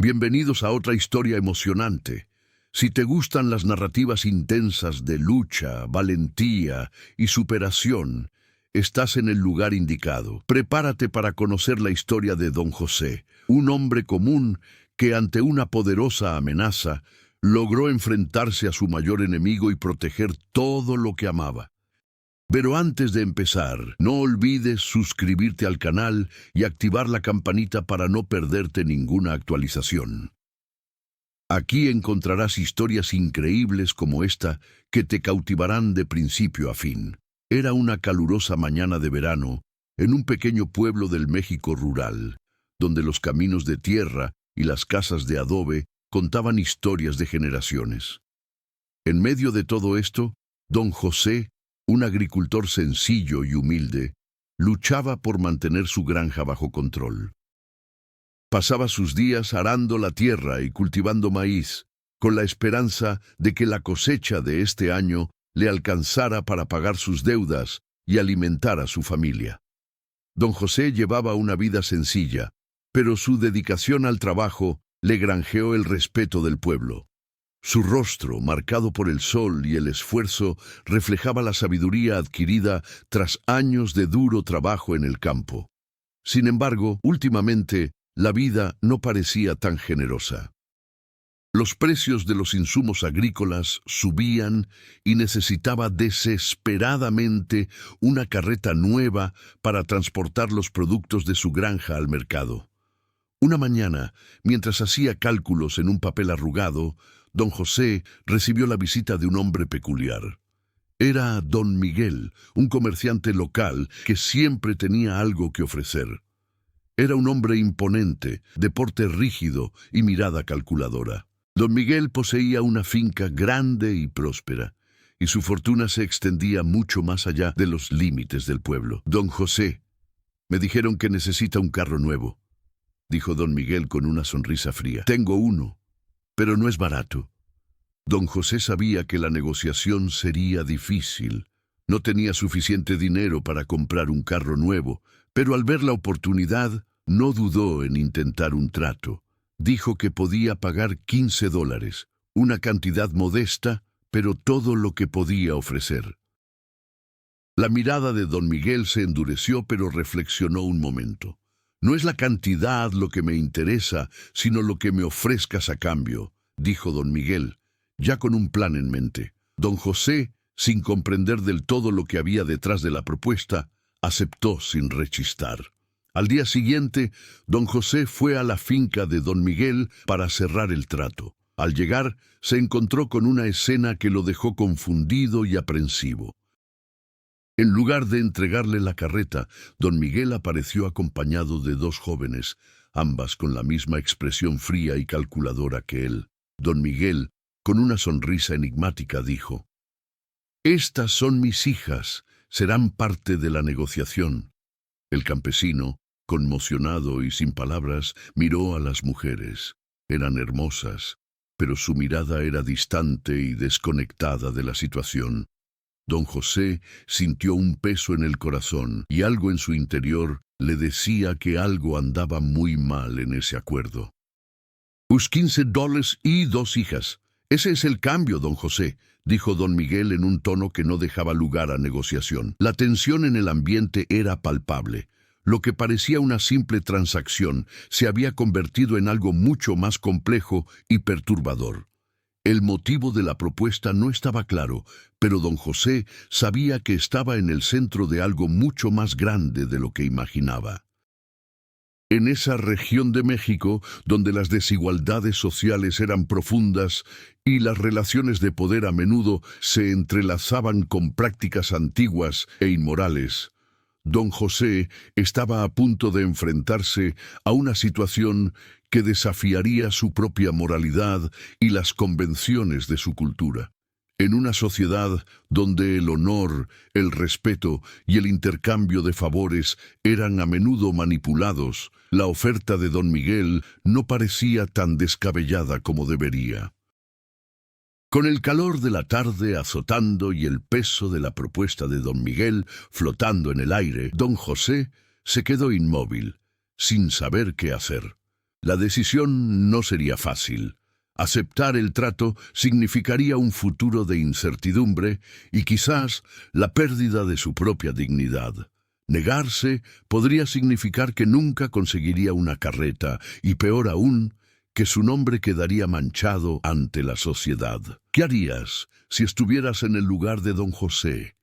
Bienvenidos a otra historia emocionante. Si te gustan las narrativas intensas de lucha, valentía y superación, estás en el lugar indicado. Prepárate para conocer la historia de Don José, un hombre común que ante una poderosa amenaza logró enfrentarse a su mayor enemigo y proteger todo lo que amaba. Pero antes de empezar, no olvides suscribirte al canal y activar la campanita para no perderte ninguna actualización. Aquí encontrarás historias increíbles como esta que te cautivarán de principio a fin. Era una calurosa mañana de verano en un pequeño pueblo del México rural, donde los caminos de tierra y las casas de adobe contaban historias de generaciones. En medio de todo esto, Don José, un agricultor sencillo y humilde, luchaba por mantener su granja bajo control. Pasaba sus días arando la tierra y cultivando maíz, con la esperanza de que la cosecha de este año le alcanzara para pagar sus deudas y alimentar a su familia. Don José llevaba una vida sencilla, pero su dedicación al trabajo le granjeó el respeto del pueblo. Su rostro, marcado por el sol y el esfuerzo, reflejaba la sabiduría adquirida tras años de duro trabajo en el campo. Sin embargo, últimamente, la vida no parecía tan generosa. Los precios de los insumos agrícolas subían y necesitaba desesperadamente una carreta nueva para transportar los productos de su granja al mercado. Una mañana, mientras hacía cálculos en un papel arrugado, Don José recibió la visita de un hombre peculiar. Era Don Miguel, un comerciante local que siempre tenía algo que ofrecer. Era un hombre imponente, de porte rígido y mirada calculadora. Don Miguel poseía una finca grande y próspera, y su fortuna se extendía mucho más allá de los límites del pueblo. Don José, me dijeron que necesita un carro nuevo, dijo Don Miguel con una sonrisa fría. Tengo uno, pero no es barato. Don José sabía que la negociación sería difícil. No tenía suficiente dinero para comprar un carro nuevo, pero al ver la oportunidad, no dudó en intentar un trato. Dijo que podía pagar $15, una cantidad modesta, pero todo lo que podía ofrecer. La mirada de Don Miguel se endureció, pero reflexionó un momento. No es la cantidad lo que me interesa, sino lo que me ofrezcas a cambio, dijo Don Miguel, ya con un plan en mente. Don José, sin comprender del todo lo que había detrás de la propuesta, aceptó sin rechistar. Al día siguiente, Don José fue a la finca de Don Miguel para cerrar el trato. Al llegar, se encontró con una escena que lo dejó confundido y aprensivo. En lugar de entregarle la carreta, Don Miguel apareció acompañado de dos jóvenes, ambas con la misma expresión fría y calculadora que él. Don Miguel, con una sonrisa enigmática, dijo: «Estas son mis hijas, serán parte de la negociación». El campesino, conmocionado y sin palabras, miró a las mujeres. Eran hermosas, pero su mirada era distante y desconectada de la situación. Don José sintió un peso en el corazón y algo en su interior le decía que algo andaba muy mal en ese acuerdo. «Us $15 y 2 hijas. Ese es el cambio, Don José», dijo Don Miguel en un tono que no dejaba lugar a negociación. La tensión en el ambiente era palpable. Lo que parecía una simple transacción se había convertido en algo mucho más complejo y perturbador. El motivo de la propuesta no estaba claro, pero Don José sabía que estaba en el centro de algo mucho más grande de lo que imaginaba. En esa región de México, donde las desigualdades sociales eran profundas y las relaciones de poder a menudo se entrelazaban con prácticas antiguas e inmorales, Don José estaba a punto de enfrentarse a una situación que desafiaría su propia moralidad y las convenciones de su cultura. En una sociedad donde el honor, el respeto y el intercambio de favores eran a menudo manipulados, la oferta de Don Miguel no parecía tan descabellada como debería. Con el calor de la tarde azotando y el peso de la propuesta de Don Miguel flotando en el aire, Don José se quedó inmóvil, sin saber qué hacer. La decisión no sería fácil. Aceptar el trato significaría un futuro de incertidumbre y quizás la pérdida de su propia dignidad. Negarse podría significar que nunca conseguiría una carreta y, peor aún, que su nombre quedaría manchado ante la sociedad. ¿Qué harías si estuvieras en el lugar de don José?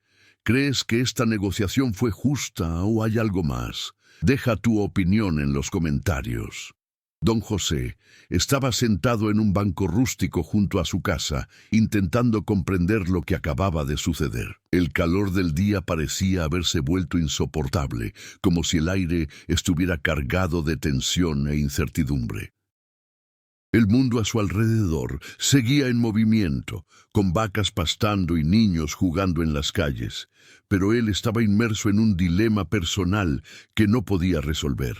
¿Crees que esta negociación fue justa o hay algo más? Deja tu opinión en los comentarios. Don José estaba sentado en un banco rústico junto a su casa, intentando comprender lo que acababa de suceder. El calor del día parecía haberse vuelto insoportable, como si el aire estuviera cargado de tensión e incertidumbre. El mundo a su alrededor seguía en movimiento, con vacas pastando y niños jugando en las calles, pero él estaba inmerso en un dilema personal que no podía resolver.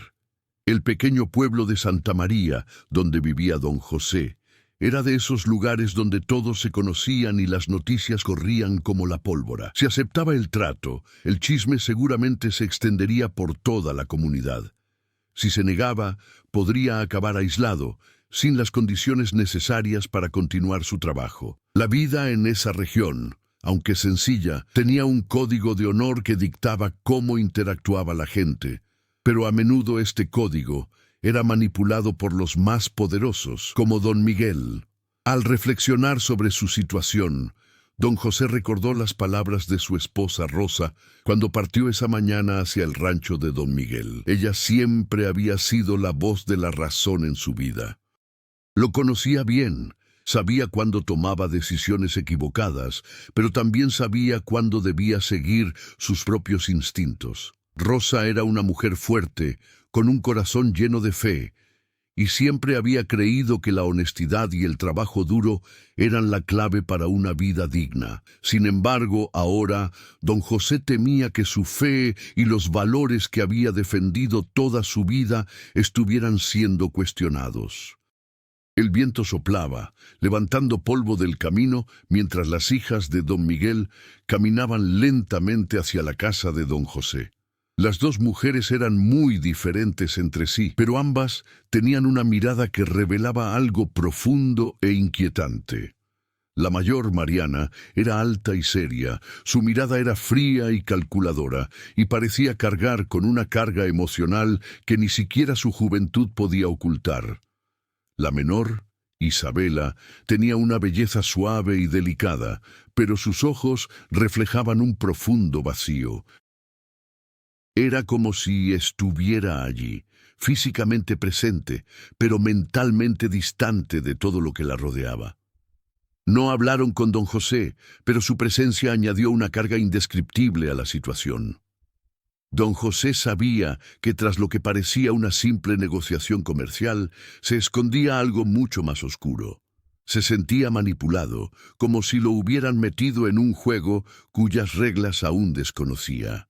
El pequeño pueblo de Santa María, donde vivía don José, era de esos lugares donde todos se conocían y las noticias corrían como la pólvora. Si aceptaba el trato, el chisme seguramente se extendería por toda la comunidad. Si se negaba, podría acabar aislado, sin las condiciones necesarias para continuar su trabajo. La vida en esa región, aunque sencilla, tenía un código de honor que dictaba cómo interactuaba la gente. Pero a menudo este código era manipulado por los más poderosos, como don Miguel. Al reflexionar sobre su situación, don José recordó las palabras de su esposa Rosa cuando partió esa mañana hacia el rancho de don Miguel. Ella siempre había sido la voz de la razón en su vida. Lo conocía bien, sabía cuándo tomaba decisiones equivocadas, pero también sabía cuándo debía seguir sus propios instintos. Rosa era una mujer fuerte, con un corazón lleno de fe, y siempre había creído que la honestidad y el trabajo duro eran la clave para una vida digna. Sin embargo, ahora, don José temía que su fe y los valores que había defendido toda su vida estuvieran siendo cuestionados. El viento soplaba, levantando polvo del camino, mientras las hijas de don Miguel caminaban lentamente hacia la casa de don José. Las dos mujeres eran muy diferentes entre sí, pero ambas tenían una mirada que revelaba algo profundo e inquietante. La mayor, Mariana, era alta y seria, su mirada era fría y calculadora, y parecía cargar con una carga emocional que ni siquiera su juventud podía ocultar. La menor, Isabela, tenía una belleza suave y delicada, pero sus ojos reflejaban un profundo vacío. Era como si estuviera allí, físicamente presente, pero mentalmente distante de todo lo que la rodeaba. No hablaron con don José, pero su presencia añadió una carga indescriptible a la situación. Don José sabía que tras lo que parecía una simple negociación comercial, se escondía algo mucho más oscuro. Se sentía manipulado, como si lo hubieran metido en un juego cuyas reglas aún desconocía.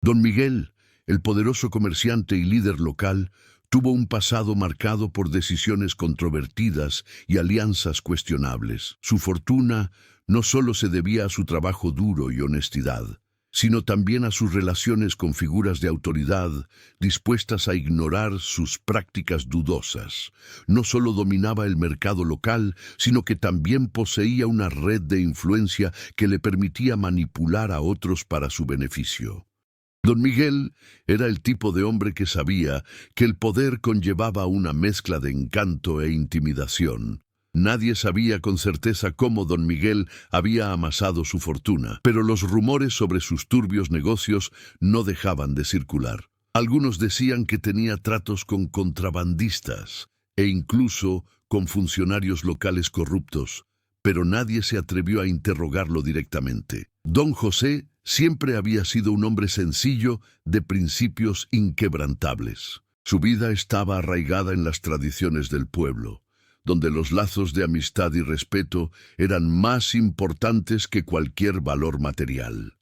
Don Miguel, el poderoso comerciante y líder local, tuvo un pasado marcado por decisiones controvertidas y alianzas cuestionables. Su fortuna no solo se debía a su trabajo duro y honestidad, sino también a sus relaciones con figuras de autoridad dispuestas a ignorar sus prácticas dudosas. No solo dominaba el mercado local, sino que también poseía una red de influencia que le permitía manipular a otros para su beneficio. Don Miguel era el tipo de hombre que sabía que el poder conllevaba una mezcla de encanto e intimidación. Nadie sabía con certeza cómo don Miguel había amasado su fortuna, pero los rumores sobre sus turbios negocios no dejaban de circular. Algunos decían que tenía tratos con contrabandistas e incluso con funcionarios locales corruptos, pero nadie se atrevió a interrogarlo directamente. Don José siempre había sido un hombre sencillo, de principios inquebrantables. Su vida estaba arraigada en las tradiciones del pueblo, donde los lazos de amistad y respeto eran más importantes que cualquier valor material.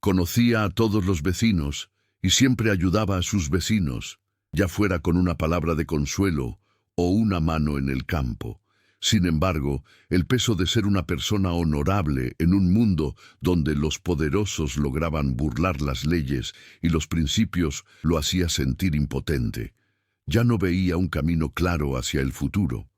Conocía a todos los vecinos y siempre ayudaba a sus vecinos, ya fuera con una palabra de consuelo o una mano en el campo. Sin embargo, el peso de ser una persona honorable en un mundo donde los poderosos lograban burlar las leyes y los principios lo hacía sentir impotente. Ya no veía un camino claro hacia el futuro.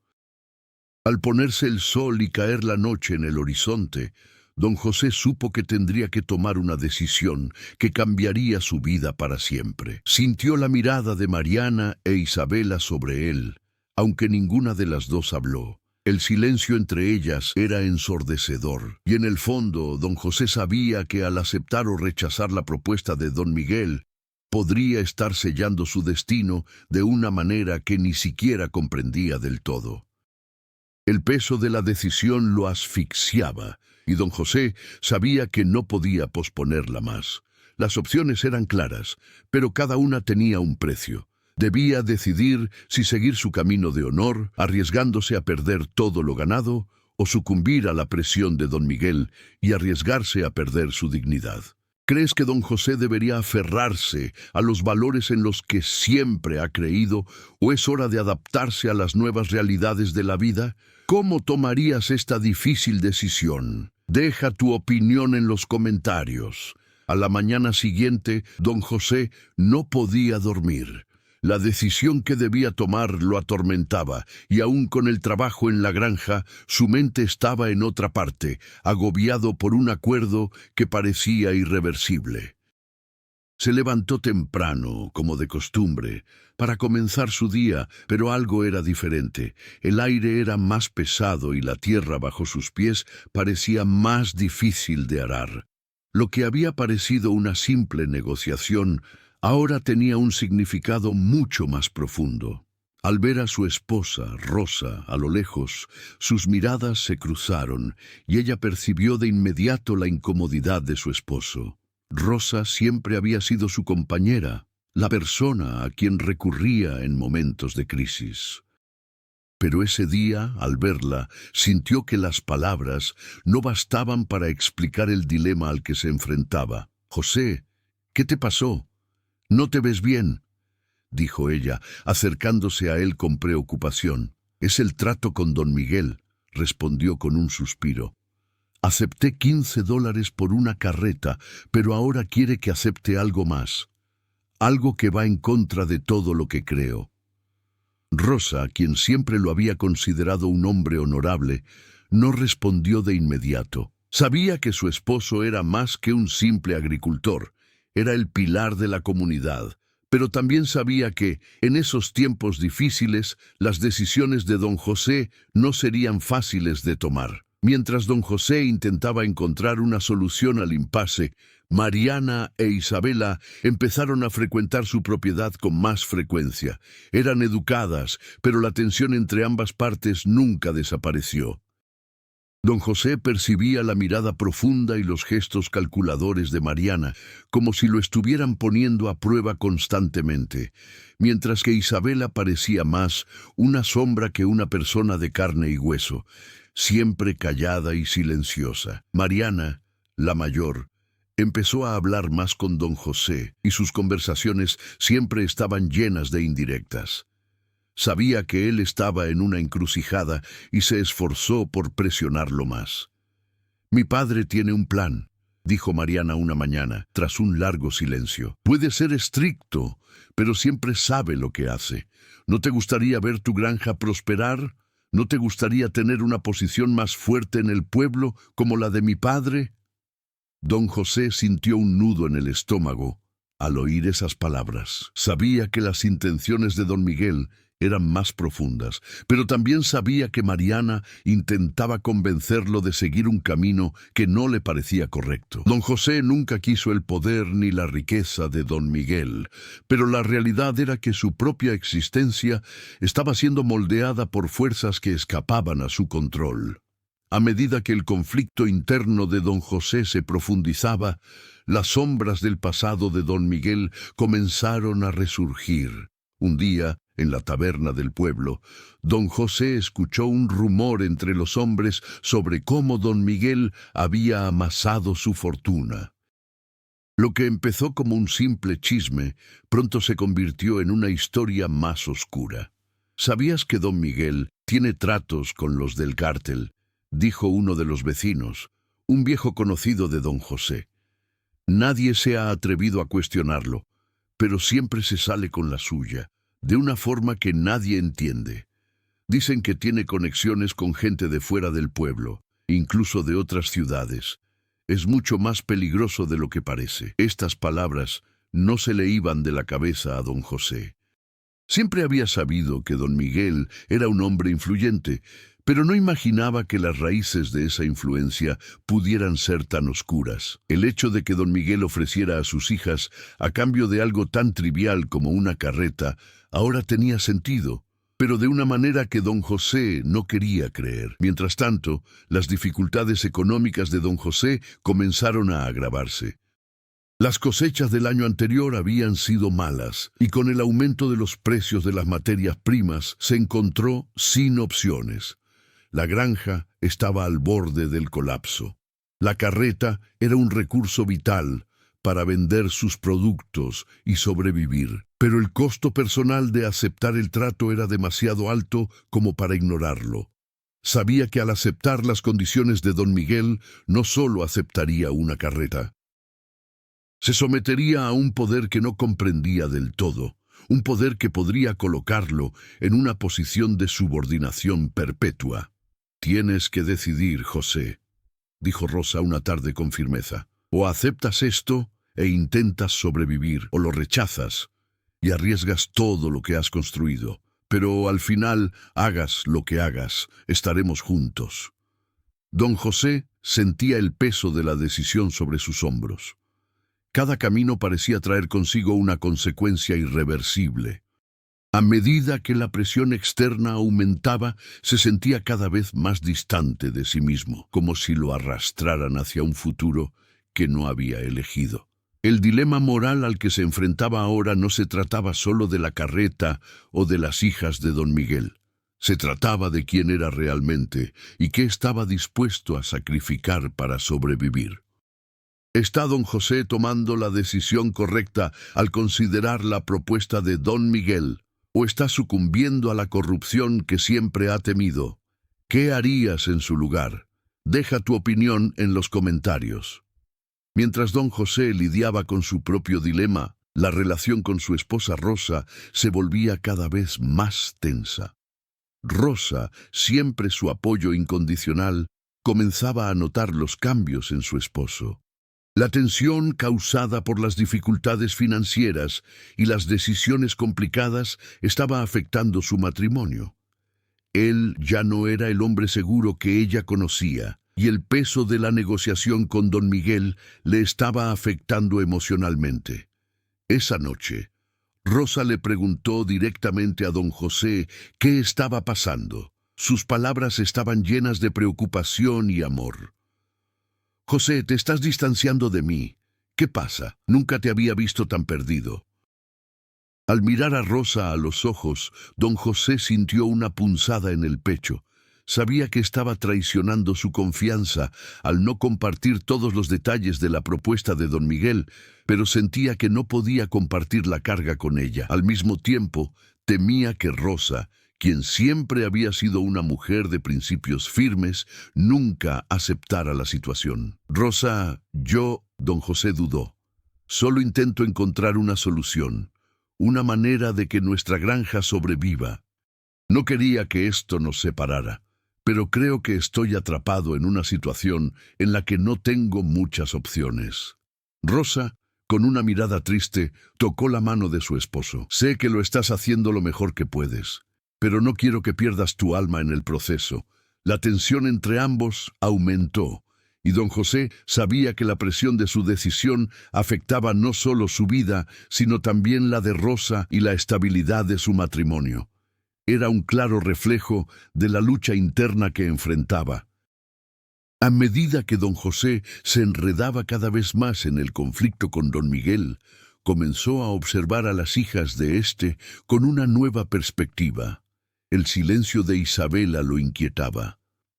Al ponerse el sol y caer la noche en el horizonte, don José supo que tendría que tomar una decisión que cambiaría su vida para siempre. Sintió la mirada de Mariana e Isabela sobre él, aunque ninguna de las dos habló. El silencio entre ellas era ensordecedor, y en el fondo don José sabía que al aceptar o rechazar la propuesta de don Miguel, podría estar sellando su destino de una manera que ni siquiera comprendía del todo. El peso de la decisión lo asfixiaba, y don José sabía que no podía posponerla más. Las opciones eran claras, pero cada una tenía un precio. Debía decidir si seguir su camino de honor, arriesgándose a perder todo lo ganado, o sucumbir a la presión de don Miguel y arriesgarse a perder su dignidad. ¿Crees que don José debería aferrarse a los valores en los que siempre ha creído, o es hora de adaptarse a las nuevas realidades de la vida? ¿Cómo tomarías esta difícil decisión? Deja tu opinión en los comentarios. A la mañana siguiente, don José no podía dormir. La decisión que debía tomar lo atormentaba, y aún con el trabajo en la granja, su mente estaba en otra parte, agobiado por un acuerdo que parecía irreversible. Se levantó temprano, como de costumbre, para comenzar su día, pero algo era diferente. El aire era más pesado y la tierra bajo sus pies parecía más difícil de arar. Lo que había parecido una simple negociación ahora tenía un significado mucho más profundo. Al ver a su esposa, Rosa, a lo lejos, sus miradas se cruzaron y ella percibió de inmediato la incomodidad de su esposo. Rosa siempre había sido su compañera, la persona a quien recurría en momentos de crisis. Pero ese día, al verla, sintió que las palabras no bastaban para explicar el dilema al que se enfrentaba. «José, ¿qué te pasó? «No te ves bien», dijo ella, acercándose a él con preocupación. «Es el trato con don Miguel», respondió con un suspiro. «Acepté $15 por una carreta, pero ahora quiere que acepte algo más. Algo que va en contra de todo lo que creo». Rosa, quien siempre lo había considerado un hombre honorable, no respondió de inmediato. Sabía que su esposo era más que un simple agricultor. Era el pilar de la comunidad, pero también sabía que, en esos tiempos difíciles, las decisiones de don José no serían fáciles de tomar. Mientras don José intentaba encontrar una solución al impasse, Mariana e Isabela empezaron a frecuentar su propiedad con más frecuencia. Eran educadas, pero la tensión entre ambas partes nunca desapareció. Don José percibía la mirada profunda y los gestos calculadores de Mariana, como si lo estuvieran poniendo a prueba constantemente, mientras que Isabela parecía más una sombra que una persona de carne y hueso, siempre callada y silenciosa. Mariana, la mayor, empezó a hablar más con don José, y sus conversaciones siempre estaban llenas de indirectas. Sabía que él estaba en una encrucijada y se esforzó por presionarlo más. «Mi padre tiene un plan», dijo Mariana una mañana, tras un largo silencio. «Puede ser estricto, pero siempre sabe lo que hace. ¿No te gustaría ver tu granja prosperar? ¿No te gustaría tener una posición más fuerte en el pueblo como la de mi padre?» Don José sintió un nudo en el estómago al oír esas palabras. Sabía que las intenciones de don Miguel eran más profundas, pero también sabía que Mariana intentaba convencerlo de seguir un camino que no le parecía correcto. Don José nunca quiso el poder ni la riqueza de don Miguel, pero la realidad era que su propia existencia estaba siendo moldeada por fuerzas que escapaban a su control. A medida que el conflicto interno de don José se profundizaba, las sombras del pasado de don Miguel comenzaron a resurgir. Un día, en la taberna del pueblo, don José escuchó un rumor entre los hombres sobre cómo don Miguel había amasado su fortuna. Lo que empezó como un simple chisme, pronto se convirtió en una historia más oscura. «¿Sabías que don Miguel tiene tratos con los del cártel?», dijo uno de los vecinos, un viejo conocido de don José. «Nadie se ha atrevido a cuestionarlo, pero siempre se sale con la suya», de una forma que nadie entiende. Dicen que tiene conexiones con gente de fuera del pueblo, incluso de otras ciudades. Es mucho más peligroso de lo que parece. Estas palabras no se le iban de la cabeza a don José. Siempre había sabido que don Miguel era un hombre influyente, pero no imaginaba que las raíces de esa influencia pudieran ser tan oscuras. El hecho de que don Miguel ofreciera a sus hijas a cambio de algo tan trivial como una carreta, ahora tenía sentido, pero de una manera que don José no quería creer. Mientras tanto, las dificultades económicas de don José comenzaron a agravarse. Las cosechas del año anterior habían sido malas, y con el aumento de los precios de las materias primas se encontró sin opciones. La granja estaba al borde del colapso. La carreta era un recurso vital para vender sus productos y sobrevivir, pero el costo personal de aceptar el trato era demasiado alto como para ignorarlo. Sabía que al aceptar las condiciones de don Miguel, no solo aceptaría una carreta. Se sometería a un poder que no comprendía del todo, un poder que podría colocarlo en una posición de subordinación perpetua. «Tienes que decidir, José», dijo Rosa una tarde con firmeza. «O aceptas esto e intentas sobrevivir, o lo rechazas y arriesgas todo lo que has construido. Pero al final, hagas lo que hagas, estaremos juntos». Don José sentía el peso de la decisión sobre sus hombros. Cada camino parecía traer consigo una consecuencia irreversible. A medida que la presión externa aumentaba, se sentía cada vez más distante de sí mismo, como si lo arrastraran hacia un futuro que no había elegido. El dilema moral al que se enfrentaba ahora no se trataba solo de la carreta o de las hijas de don Miguel. Se trataba de quién era realmente y qué estaba dispuesto a sacrificar para sobrevivir. ¿Está don José tomando la decisión correcta al considerar la propuesta de don Miguel, o está sucumbiendo a la corrupción que siempre ha temido? ¿Qué harías en su lugar? Deja tu opinión en los comentarios. Mientras don José lidiaba con su propio dilema, la relación con su esposa Rosa se volvía cada vez más tensa. Rosa, siempre su apoyo incondicional, comenzaba a notar los cambios en su esposo. La tensión causada por las dificultades financieras y las decisiones complicadas estaba afectando su matrimonio. Él ya no era el hombre seguro que ella conocía, y el peso de la negociación con don Miguel le estaba afectando emocionalmente. Esa noche, Rosa le preguntó directamente a don José qué estaba pasando. Sus palabras estaban llenas de preocupación y amor. «José, te estás distanciando de mí. ¿Qué pasa? Nunca te había visto tan perdido». Al mirar a Rosa a los ojos, don José sintió una punzada en el pecho. Sabía que estaba traicionando su confianza al no compartir todos los detalles de la propuesta de don Miguel, pero sentía que no podía compartir la carga con ella. Al mismo tiempo, temía que Rosa, quien siempre había sido una mujer de principios firmes, nunca aceptara la situación. «Rosa, don José dudó. «Solo intento encontrar una solución, una manera de que nuestra granja sobreviva. No quería que esto nos separara, pero creo que estoy atrapado en una situación en la que no tengo muchas opciones». Rosa, con una mirada triste, tocó la mano de su esposo. «Sé que lo estás haciendo lo mejor que puedes, pero no quiero que pierdas tu alma en el proceso». La tensión entre ambos aumentó, y don José sabía que la presión de su decisión afectaba no solo su vida, sino también la de Rosa y la estabilidad de su matrimonio. Era un claro reflejo de la lucha interna que enfrentaba. A medida que don José se enredaba cada vez más en el conflicto con don Miguel, comenzó a observar a las hijas de éste con una nueva perspectiva. El silencio de Isabela lo inquietaba.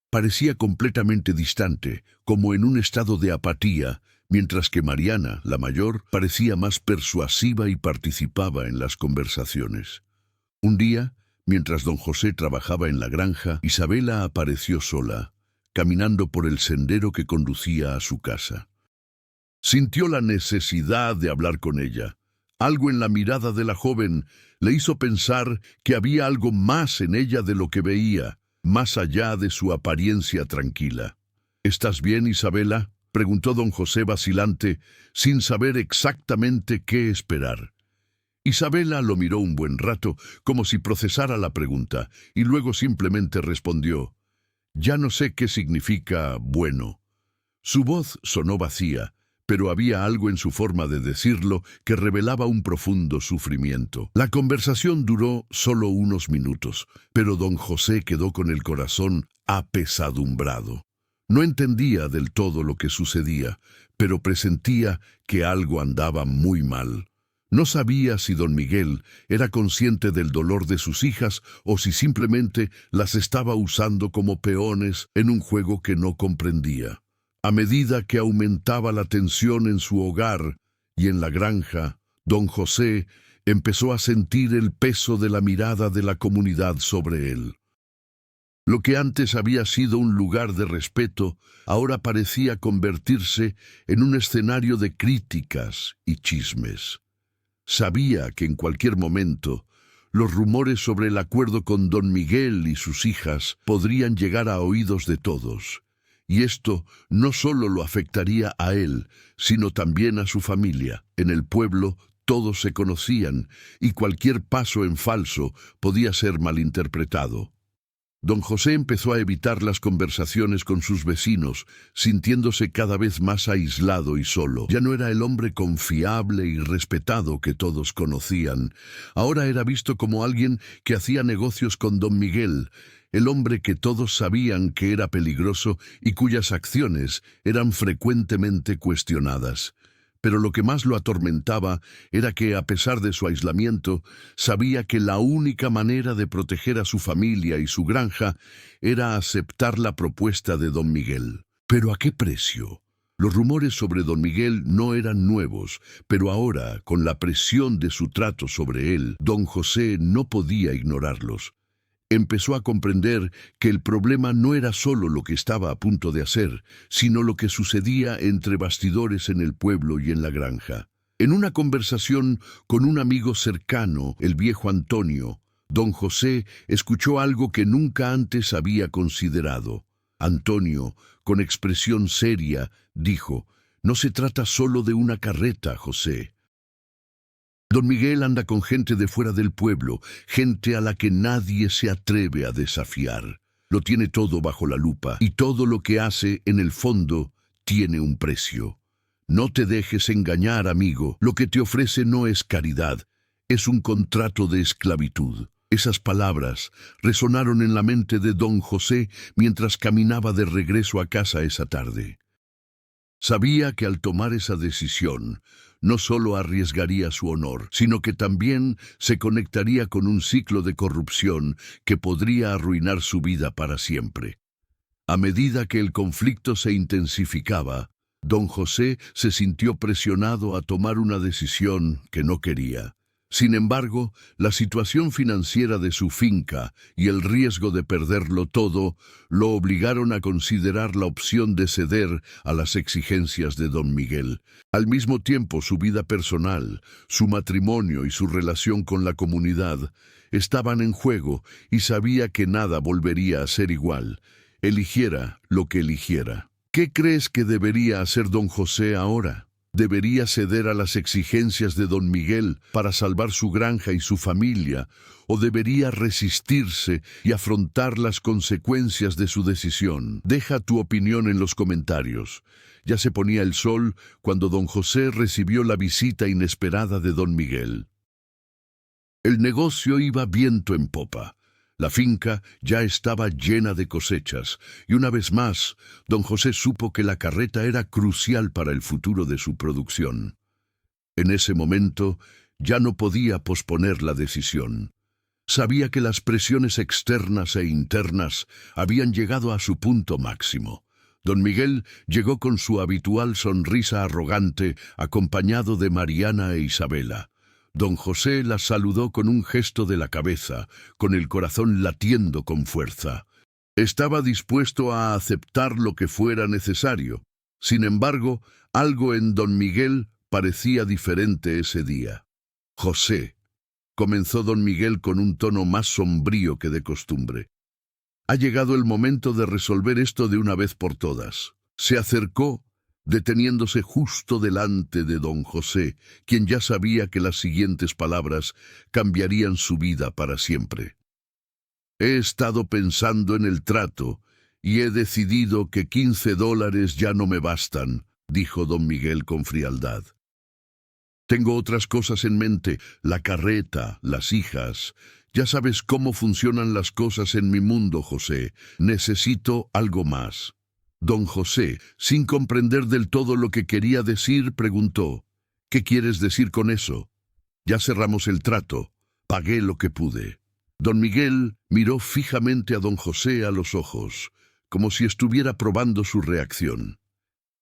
Parecía completamente distante, como en un estado de apatía, mientras que Mariana, la mayor, parecía más persuasiva y participaba en las conversaciones. Un día, mientras don José trabajaba en la granja, Isabela apareció sola, caminando por el sendero que conducía a su casa. Sintió la necesidad de hablar con ella, Algo en la mirada de la joven le hizo pensar que había algo más en ella de lo que veía, más allá de su apariencia tranquila. «¿Estás bien, Isabela?», preguntó don José vacilante, sin saber exactamente qué esperar. Isabela lo miró un buen rato, como si procesara la pregunta, y luego simplemente respondió: «Ya no sé qué significa bueno». Su voz sonó vacía, pero había algo en su forma de decirlo que revelaba un profundo sufrimiento. La conversación duró solo unos minutos, pero don José quedó con el corazón apesadumbrado. No entendía del todo lo que sucedía, pero presentía que algo andaba muy mal. No sabía si don Miguel era consciente del dolor de sus hijas o si simplemente las estaba usando como peones en un juego que no comprendía. A medida que aumentaba la tensión en su hogar y en la granja, don José empezó a sentir el peso de la mirada de la comunidad sobre él. Lo que antes había sido un lugar de respeto, ahora parecía convertirse en un escenario de críticas y chismes. Sabía que en cualquier momento los rumores sobre el acuerdo con don Miguel y sus hijas podrían llegar a oídos de todos, y esto no solo lo afectaría a él, sino también a su familia. En el pueblo todos se conocían, y cualquier paso en falso podía ser malinterpretado. Don José empezó a evitar las conversaciones con sus vecinos, sintiéndose cada vez más aislado y solo. Ya no era el hombre confiable y respetado que todos conocían. Ahora era visto como alguien que hacía negocios con don Miguel, el hombre que todos sabían que era peligroso y cuyas acciones eran frecuentemente cuestionadas. Pero lo que más lo atormentaba era que, a pesar de su aislamiento, sabía que la única manera de proteger a su familia y su granja era aceptar la propuesta de don Miguel. ¿Pero a qué precio? Los rumores sobre don Miguel no eran nuevos, pero ahora, con la presión de su trato sobre él, don José no podía ignorarlos. Empezó a comprender que el problema no era solo lo que estaba a punto de hacer, sino lo que sucedía entre bastidores en el pueblo y en la granja. En una conversación con un amigo cercano, el viejo Antonio, don José escuchó algo que nunca antes había considerado. Antonio, con expresión seria, dijo: «No se trata solo de una carreta, José. Don Miguel anda con gente de fuera del pueblo, gente a la que nadie se atreve a desafiar. Lo tiene todo bajo la lupa, y todo lo que hace, en el fondo, tiene un precio. No te dejes engañar, amigo. Lo que te ofrece no es caridad, es un contrato de esclavitud». Esas palabras resonaron en la mente de don José mientras caminaba de regreso a casa esa tarde. Sabía que al tomar esa decisión, no solo arriesgaría su honor, sino que también se conectaría con un ciclo de corrupción que podría arruinar su vida para siempre. A medida que el conflicto se intensificaba, don José se sintió presionado a tomar una decisión que no quería. Sin embargo, la situación financiera de su finca y el riesgo de perderlo todo lo obligaron a considerar la opción de ceder a las exigencias de don Miguel. Al mismo tiempo, su vida personal, su matrimonio y su relación con la comunidad estaban en juego y sabía que nada volvería a ser igual, eligiera lo que eligiera. ¿Qué crees que debería hacer don José ahora? ¿Debería ceder a las exigencias de don Miguel para salvar su granja y su familia, o debería resistirse y afrontar las consecuencias de su decisión? Deja tu opinión en los comentarios. Ya se ponía el sol cuando don José recibió la visita inesperada de don Miguel. El negocio iba viento en popa. La finca ya estaba llena de cosechas, y una vez más, don José supo que la carreta era crucial para el futuro de su producción. En ese momento, ya no podía posponer la decisión. Sabía que las presiones externas e internas habían llegado a su punto máximo. Don Miguel llegó con su habitual sonrisa arrogante, acompañado de Mariana e Isabela. Don José las saludó con un gesto de la cabeza, con el corazón latiendo con fuerza. Estaba dispuesto a aceptar lo que fuera necesario. Sin embargo, algo en don Miguel parecía diferente ese día. José, comenzó don Miguel con un tono más sombrío que de costumbre. Ha llegado el momento de resolver esto de una vez por todas. Se acercó, deteniéndose justo delante de don José, quien ya sabía que las siguientes palabras cambiarían su vida para siempre. He estado pensando en el trato y he decidido que $15 ya no me bastan, dijo don Miguel con frialdad. Tengo otras cosas en mente, la carreta, las hijas. Ya sabes cómo funcionan las cosas en mi mundo, José. Necesito algo más. Don José, sin comprender del todo lo que quería decir, preguntó, ¿qué quieres decir con eso? Ya cerramos el trato. Pagué lo que pude. Don Miguel miró fijamente a don José a los ojos, como si estuviera probando su reacción.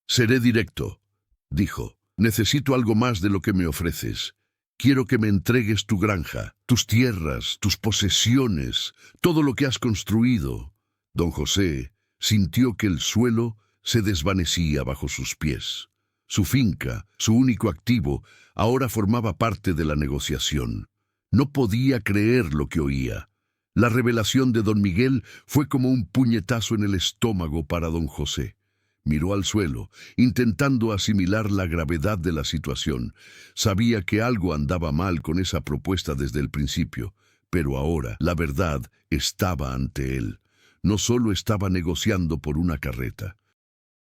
Seré directo, dijo. Necesito algo más de lo que me ofreces. Quiero que me entregues tu granja, tus tierras, tus posesiones, todo lo que has construido. Don José sintió que el suelo se desvanecía bajo sus pies. Su finca, su único activo, ahora formaba parte de la negociación. No podía creer lo que oía. La revelación de don Miguel fue como un puñetazo en el estómago para don José. Miró al suelo, intentando asimilar la gravedad de la situación. Sabía que algo andaba mal con esa propuesta desde el principio, pero ahora la verdad estaba ante él. No solo estaba negociando por una carreta.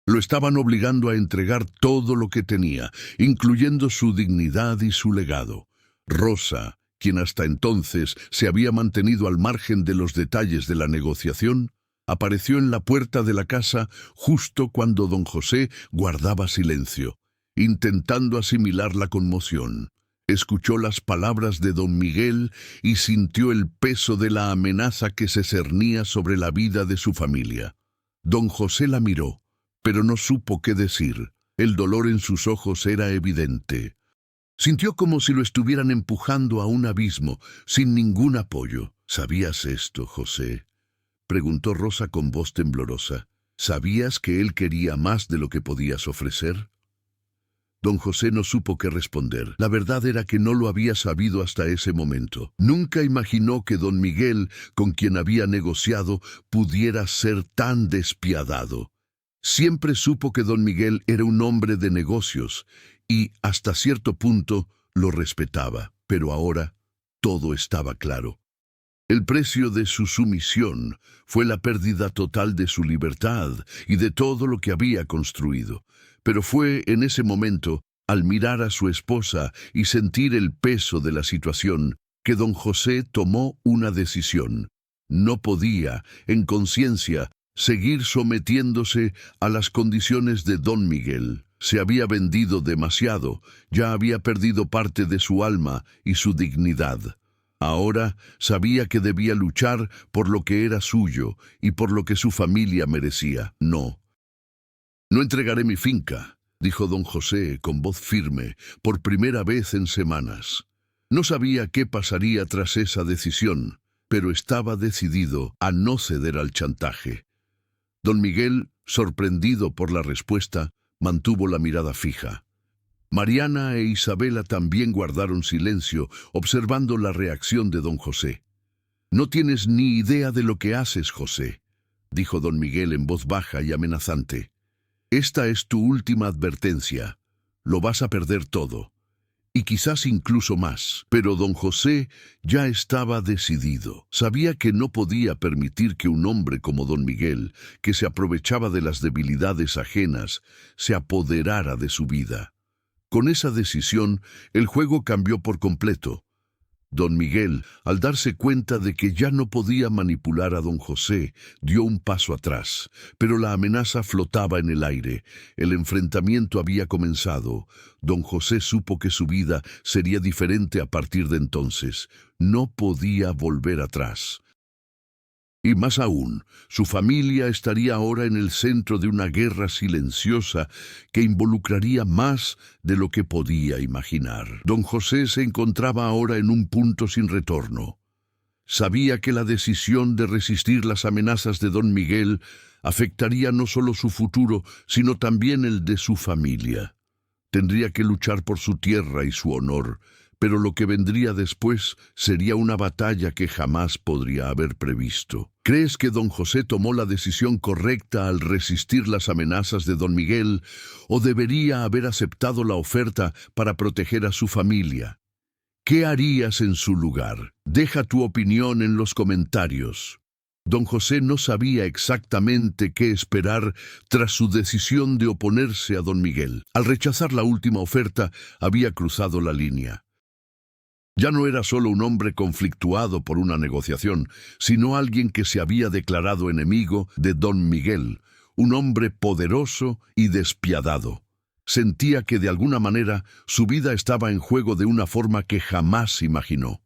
Lo estaban obligando a entregar todo lo que tenía, incluyendo su dignidad y su legado. Rosa, quien hasta entonces se había mantenido al margen de los detalles de la negociación, apareció en la puerta de la casa justo cuando don José guardaba silencio, intentando asimilar la conmoción. Escuchó las palabras de don Miguel y sintió el peso de la amenaza que se cernía sobre la vida de su familia. Don José la miró, pero no supo qué decir. El dolor en sus ojos era evidente. Sintió como si lo estuvieran empujando a un abismo, sin ningún apoyo. ¿Sabías esto, José?, preguntó Rosa con voz temblorosa. ¿Sabías que él quería más de lo que podías ofrecer? Don José no supo qué responder. La verdad era que no lo había sabido hasta ese momento. Nunca imaginó que don Miguel, con quien había negociado, pudiera ser tan despiadado. Siempre supo que don Miguel era un hombre de negocios y, hasta cierto punto, lo respetaba. Pero ahora todo estaba claro. El precio de su sumisión fue la pérdida total de su libertad y de todo lo que había construido. Pero fue en ese momento, al mirar a su esposa y sentir el peso de la situación, que don José tomó una decisión. No podía, en conciencia, seguir sometiéndose a las condiciones de don Miguel. Se había vendido demasiado, ya había perdido parte de su alma y su dignidad. Ahora sabía que debía luchar por lo que era suyo y por lo que su familia merecía. No entregaré mi finca, dijo don José con voz firme, por primera vez en semanas. No sabía qué pasaría tras esa decisión, pero estaba decidido a no ceder al chantaje. Don Miguel, sorprendido por la respuesta, mantuvo la mirada fija. Mariana e Isabela también guardaron silencio, observando la reacción de don José. «No tienes ni idea de lo que haces, José», dijo don Miguel en voz baja y amenazante. «Esta es tu última advertencia. Lo vas a perder todo. Y quizás incluso más». Pero don José ya estaba decidido. Sabía que no podía permitir que un hombre como don Miguel, que se aprovechaba de las debilidades ajenas, se apoderara de su vida. Con esa decisión, el juego cambió por completo. Don Miguel, al darse cuenta de que ya no podía manipular a don José, dio un paso atrás, pero la amenaza flotaba en el aire. El enfrentamiento había comenzado. Don José supo que su vida sería diferente a partir de entonces. No podía volver atrás. Y más aún, su familia estaría ahora en el centro de una guerra silenciosa que involucraría más de lo que podía imaginar. Don José se encontraba ahora en un punto sin retorno. Sabía que la decisión de resistir las amenazas de don Miguel afectaría no solo su futuro, sino también el de su familia. Tendría que luchar por su tierra y su honor, pero lo que vendría después sería una batalla que jamás podría haber previsto. ¿Crees que don José tomó la decisión correcta al resistir las amenazas de don Miguel, o debería haber aceptado la oferta para proteger a su familia? ¿Qué harías en su lugar? Deja tu opinión en los comentarios. Don José no sabía exactamente qué esperar tras su decisión de oponerse a don Miguel. Al rechazar la última oferta, había cruzado la línea. Ya no era solo un hombre conflictuado por una negociación, sino alguien que se había declarado enemigo de don Miguel, un hombre poderoso y despiadado. Sentía que de alguna manera su vida estaba en juego de una forma que jamás imaginó.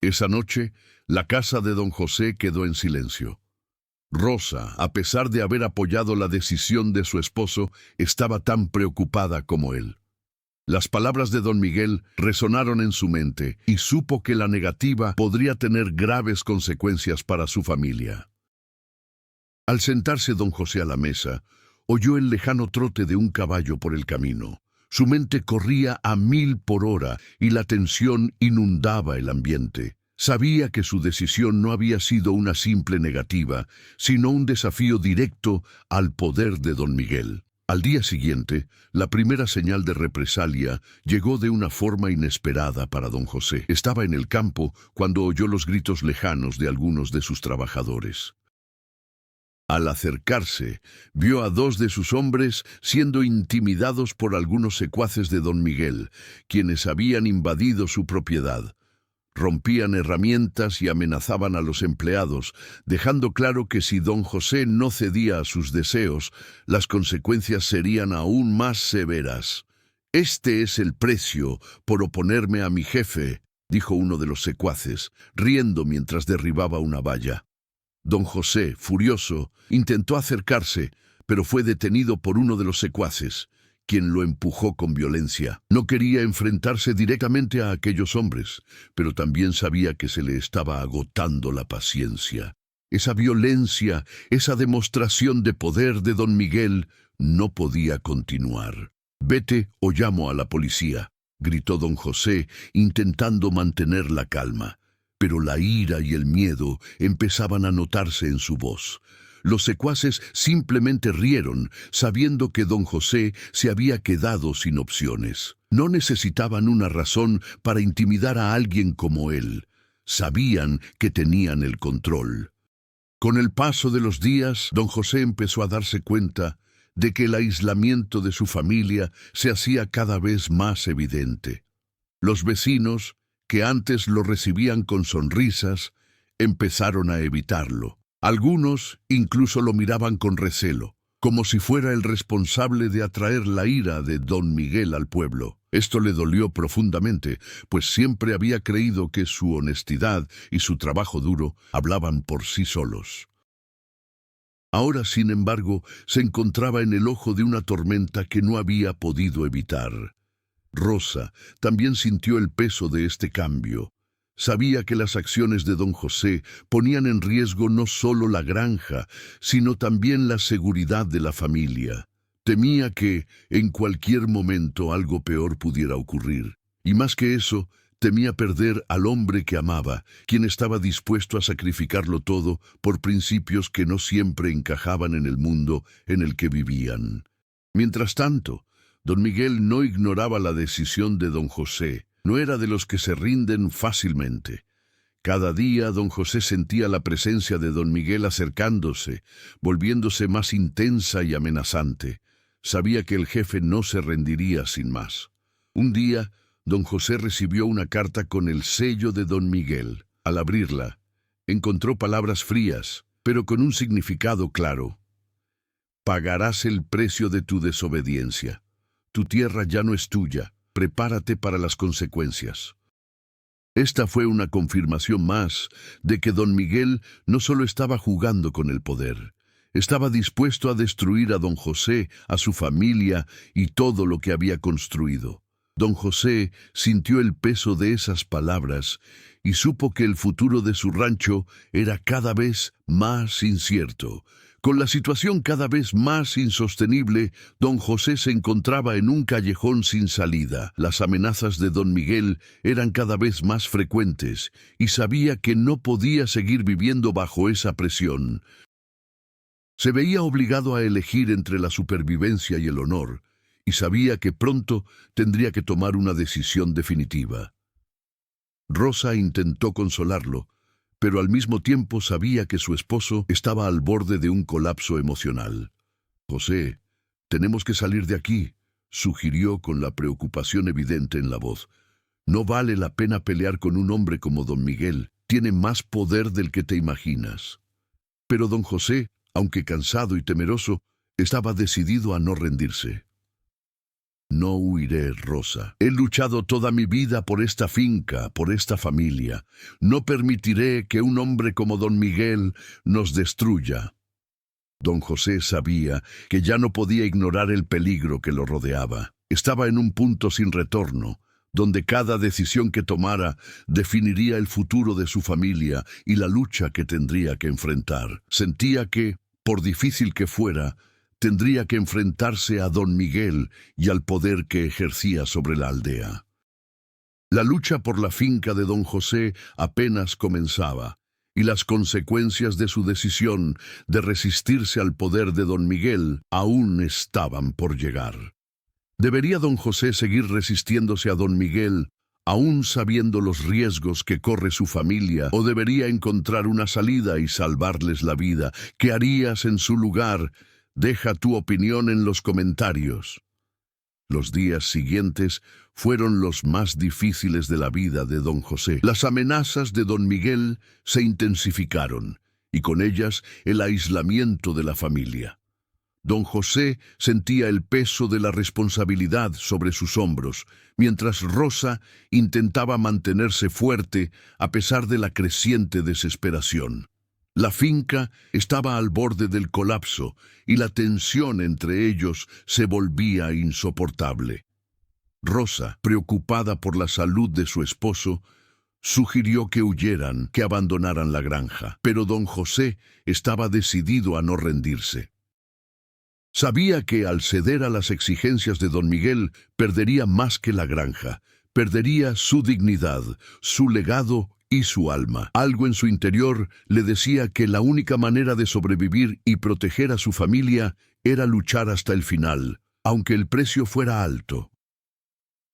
Esa noche, la casa de don José quedó en silencio. Rosa, a pesar de haber apoyado la decisión de su esposo, estaba tan preocupada como él. Las palabras de don Miguel resonaron en su mente y supo que la negativa podría tener graves consecuencias para su familia. Al sentarse don José a la mesa, oyó el lejano trote de un caballo por el camino. Su mente corría a 1000 por hora y la tensión inundaba el ambiente. Sabía que su decisión no había sido una simple negativa, sino un desafío directo al poder de don Miguel. Al día siguiente, la primera señal de represalia llegó de una forma inesperada para don José. Estaba en el campo cuando oyó los gritos lejanos de algunos de sus trabajadores. Al acercarse, vio a 2 de sus hombres siendo intimidados por algunos secuaces de don Miguel, quienes habían invadido su propiedad. Rompían herramientas y amenazaban a los empleados, dejando claro que si don José no cedía a sus deseos, las consecuencias serían aún más severas. «Este es el precio por oponerme a mi jefe», dijo uno de los secuaces, riendo mientras derribaba una valla. Don José, furioso, intentó acercarse, pero fue detenido por uno de los secuaces, quien lo empujó con violencia. No quería enfrentarse directamente a aquellos hombres, pero también sabía que se le estaba agotando la paciencia. Esa violencia, esa demostración de poder de don Miguel, no podía continuar. «Vete o llamo a la policía», gritó don José, intentando mantener la calma. Pero la ira y el miedo empezaban a notarse en su voz. Los secuaces simplemente rieron, sabiendo que don José se había quedado sin opciones. No necesitaban una razón para intimidar a alguien como él. Sabían que tenían el control. Con el paso de los días, don José empezó a darse cuenta de que el aislamiento de su familia se hacía cada vez más evidente. Los vecinos, que antes lo recibían con sonrisas, empezaron a evitarlo. Algunos incluso lo miraban con recelo, como si fuera el responsable de atraer la ira de don Miguel al pueblo. Esto le dolió profundamente, pues siempre había creído que su honestidad y su trabajo duro hablaban por sí solos. Ahora, sin embargo, se encontraba en el ojo de una tormenta que no había podido evitar. Rosa también sintió el peso de este cambio. Sabía que las acciones de don José ponían en riesgo no solo la granja, sino también la seguridad de la familia. Temía que, en cualquier momento, algo peor pudiera ocurrir. Y más que eso, temía perder al hombre que amaba, quien estaba dispuesto a sacrificarlo todo por principios que no siempre encajaban en el mundo en el que vivían. Mientras tanto, don Miguel no ignoraba la decisión de don José. No era de los que se rinden fácilmente. Cada día don José sentía la presencia de don Miguel acercándose, volviéndose más intensa y amenazante. Sabía que el jefe no se rendiría sin más. Un día, don José recibió una carta con el sello de don Miguel. Al abrirla, encontró palabras frías, pero con un significado claro. «Pagarás el precio de tu desobediencia. Tu tierra ya no es tuya. Prepárate para las consecuencias». Esta fue una confirmación más de que don Miguel no solo estaba jugando con el poder, estaba dispuesto a destruir a don José, a su familia y todo lo que había construido. Don José sintió el peso de esas palabras y supo que el futuro de su rancho era cada vez más incierto. Con la situación cada vez más insostenible, don José se encontraba en un callejón sin salida. Las amenazas de don Miguel eran cada vez más frecuentes y sabía que no podía seguir viviendo bajo esa presión. Se veía obligado a elegir entre la supervivencia y el honor, y sabía que pronto tendría que tomar una decisión definitiva. Rosa intentó consolarlo, pero al mismo tiempo sabía que su esposo estaba al borde de un colapso emocional. «José, tenemos que salir de aquí», sugirió con la preocupación evidente en la voz. «No vale la pena pelear con un hombre como don Miguel. Tiene más poder del que te imaginas». Pero don José, aunque cansado y temeroso, estaba decidido a no rendirse. «No huiré, Rosa. He luchado toda mi vida por esta finca, por esta familia. No permitiré que un hombre como don Miguel nos destruya». Don José sabía que ya no podía ignorar el peligro que lo rodeaba. Estaba en un punto sin retorno, donde cada decisión que tomara definiría el futuro de su familia y la lucha que tendría que enfrentar. Sentía que, por difícil que fuera, tendría que enfrentarse a don Miguel y al poder que ejercía sobre la aldea. La lucha por la finca de don José apenas comenzaba, y las consecuencias de su decisión de resistirse al poder de don Miguel aún estaban por llegar. ¿Debería don José seguir resistiéndose a don Miguel, aún sabiendo los riesgos que corre su familia, o debería encontrar una salida y salvarles la vida? ¿Qué harías en su lugar? Deja tu opinión en los comentarios. Los días siguientes fueron los más difíciles de la vida de don José. Las amenazas de don Miguel se intensificaron, y con ellas el aislamiento de la familia. Don José sentía el peso de la responsabilidad sobre sus hombros, mientras Rosa intentaba mantenerse fuerte a pesar de la creciente desesperación. La finca estaba al borde del colapso y la tensión entre ellos se volvía insoportable. Rosa, preocupada por la salud de su esposo, sugirió que huyeran, que abandonaran la granja, pero don José estaba decidido a no rendirse. Sabía que al ceder a las exigencias de don Miguel perdería más que la granja, perdería su dignidad, su legado y su alma. Algo en su interior le decía que la única manera de sobrevivir y proteger a su familia era luchar hasta el final, aunque el precio fuera alto.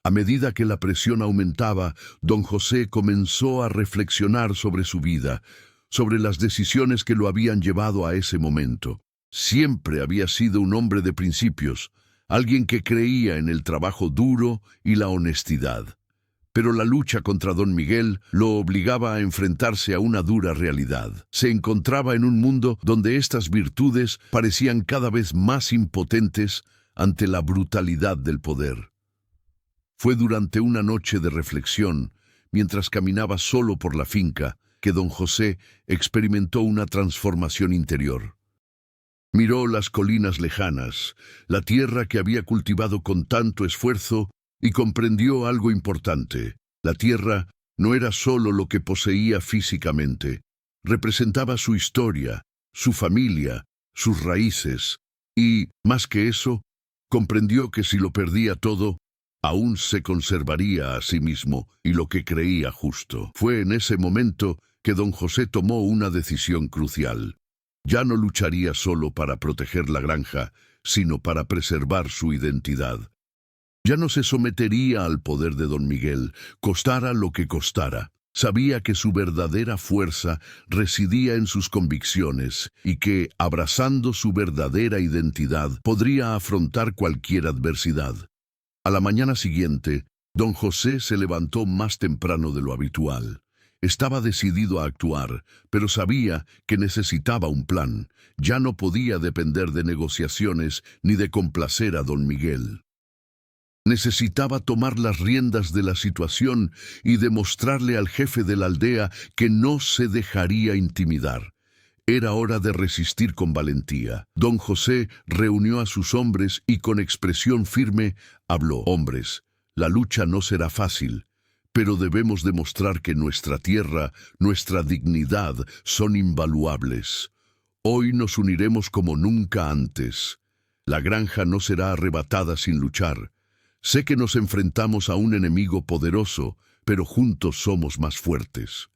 A medida que la presión aumentaba, don José comenzó a reflexionar sobre su vida, sobre las decisiones que lo habían llevado a ese momento. Siempre había sido un hombre de principios, alguien que creía en el trabajo duro y la honestidad. Pero la lucha contra don Miguel lo obligaba a enfrentarse a una dura realidad. Se encontraba en un mundo donde estas virtudes parecían cada vez más impotentes ante la brutalidad del poder. Fue durante una noche de reflexión, mientras caminaba solo por la finca, que don José experimentó una transformación interior. Miró las colinas lejanas, la tierra que había cultivado con tanto esfuerzo, y comprendió algo importante. La tierra no era solo lo que poseía físicamente, representaba su historia, su familia, sus raíces, y, más que eso, comprendió que si lo perdía todo, aún se conservaría a sí mismo y lo que creía justo. Fue en ese momento que don José tomó una decisión crucial. Ya no lucharía solo para proteger la granja, sino para preservar su identidad. Ya no se sometería al poder de don Miguel, costara lo que costara. Sabía que su verdadera fuerza residía en sus convicciones y que, abrazando su verdadera identidad, podría afrontar cualquier adversidad. A la mañana siguiente, don José se levantó más temprano de lo habitual. Estaba decidido a actuar, pero sabía que necesitaba un plan. Ya no podía depender de negociaciones ni de complacer a don Miguel. Necesitaba tomar las riendas de la situación y demostrarle al jefe de la aldea que no se dejaría intimidar. Era hora de resistir con valentía. Don José reunió a sus hombres y con expresión firme habló: «Hombres, la lucha no será fácil, pero debemos demostrar que nuestra tierra, nuestra dignidad son invaluables. Hoy nos uniremos como nunca antes. La granja no será arrebatada sin luchar. Sé que nos enfrentamos a un enemigo poderoso, pero juntos somos más fuertes.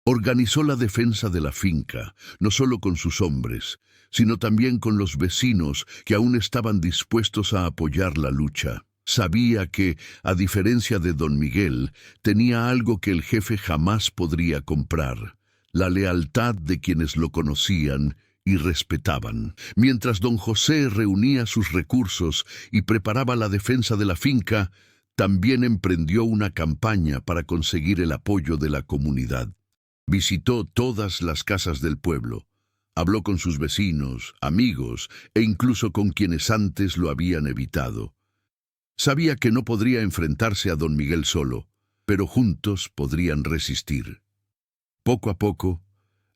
Organizó la defensa de la finca, no solo con sus hombres, sino también con los vecinos que aún estaban dispuestos a apoyar la lucha. Sabía que, a diferencia de don Miguel, tenía algo que el jefe jamás podría comprar: la lealtad de quienes lo conocían y respetaban. Mientras don José reunía sus recursos y preparaba la defensa de la finca, también emprendió una campaña para conseguir el apoyo de la comunidad. Visitó todas las casas del pueblo. Habló con sus vecinos, amigos e incluso con quienes antes lo habían evitado. Sabía que no podría enfrentarse a don Miguel solo, pero juntos podrían resistir. Poco a poco,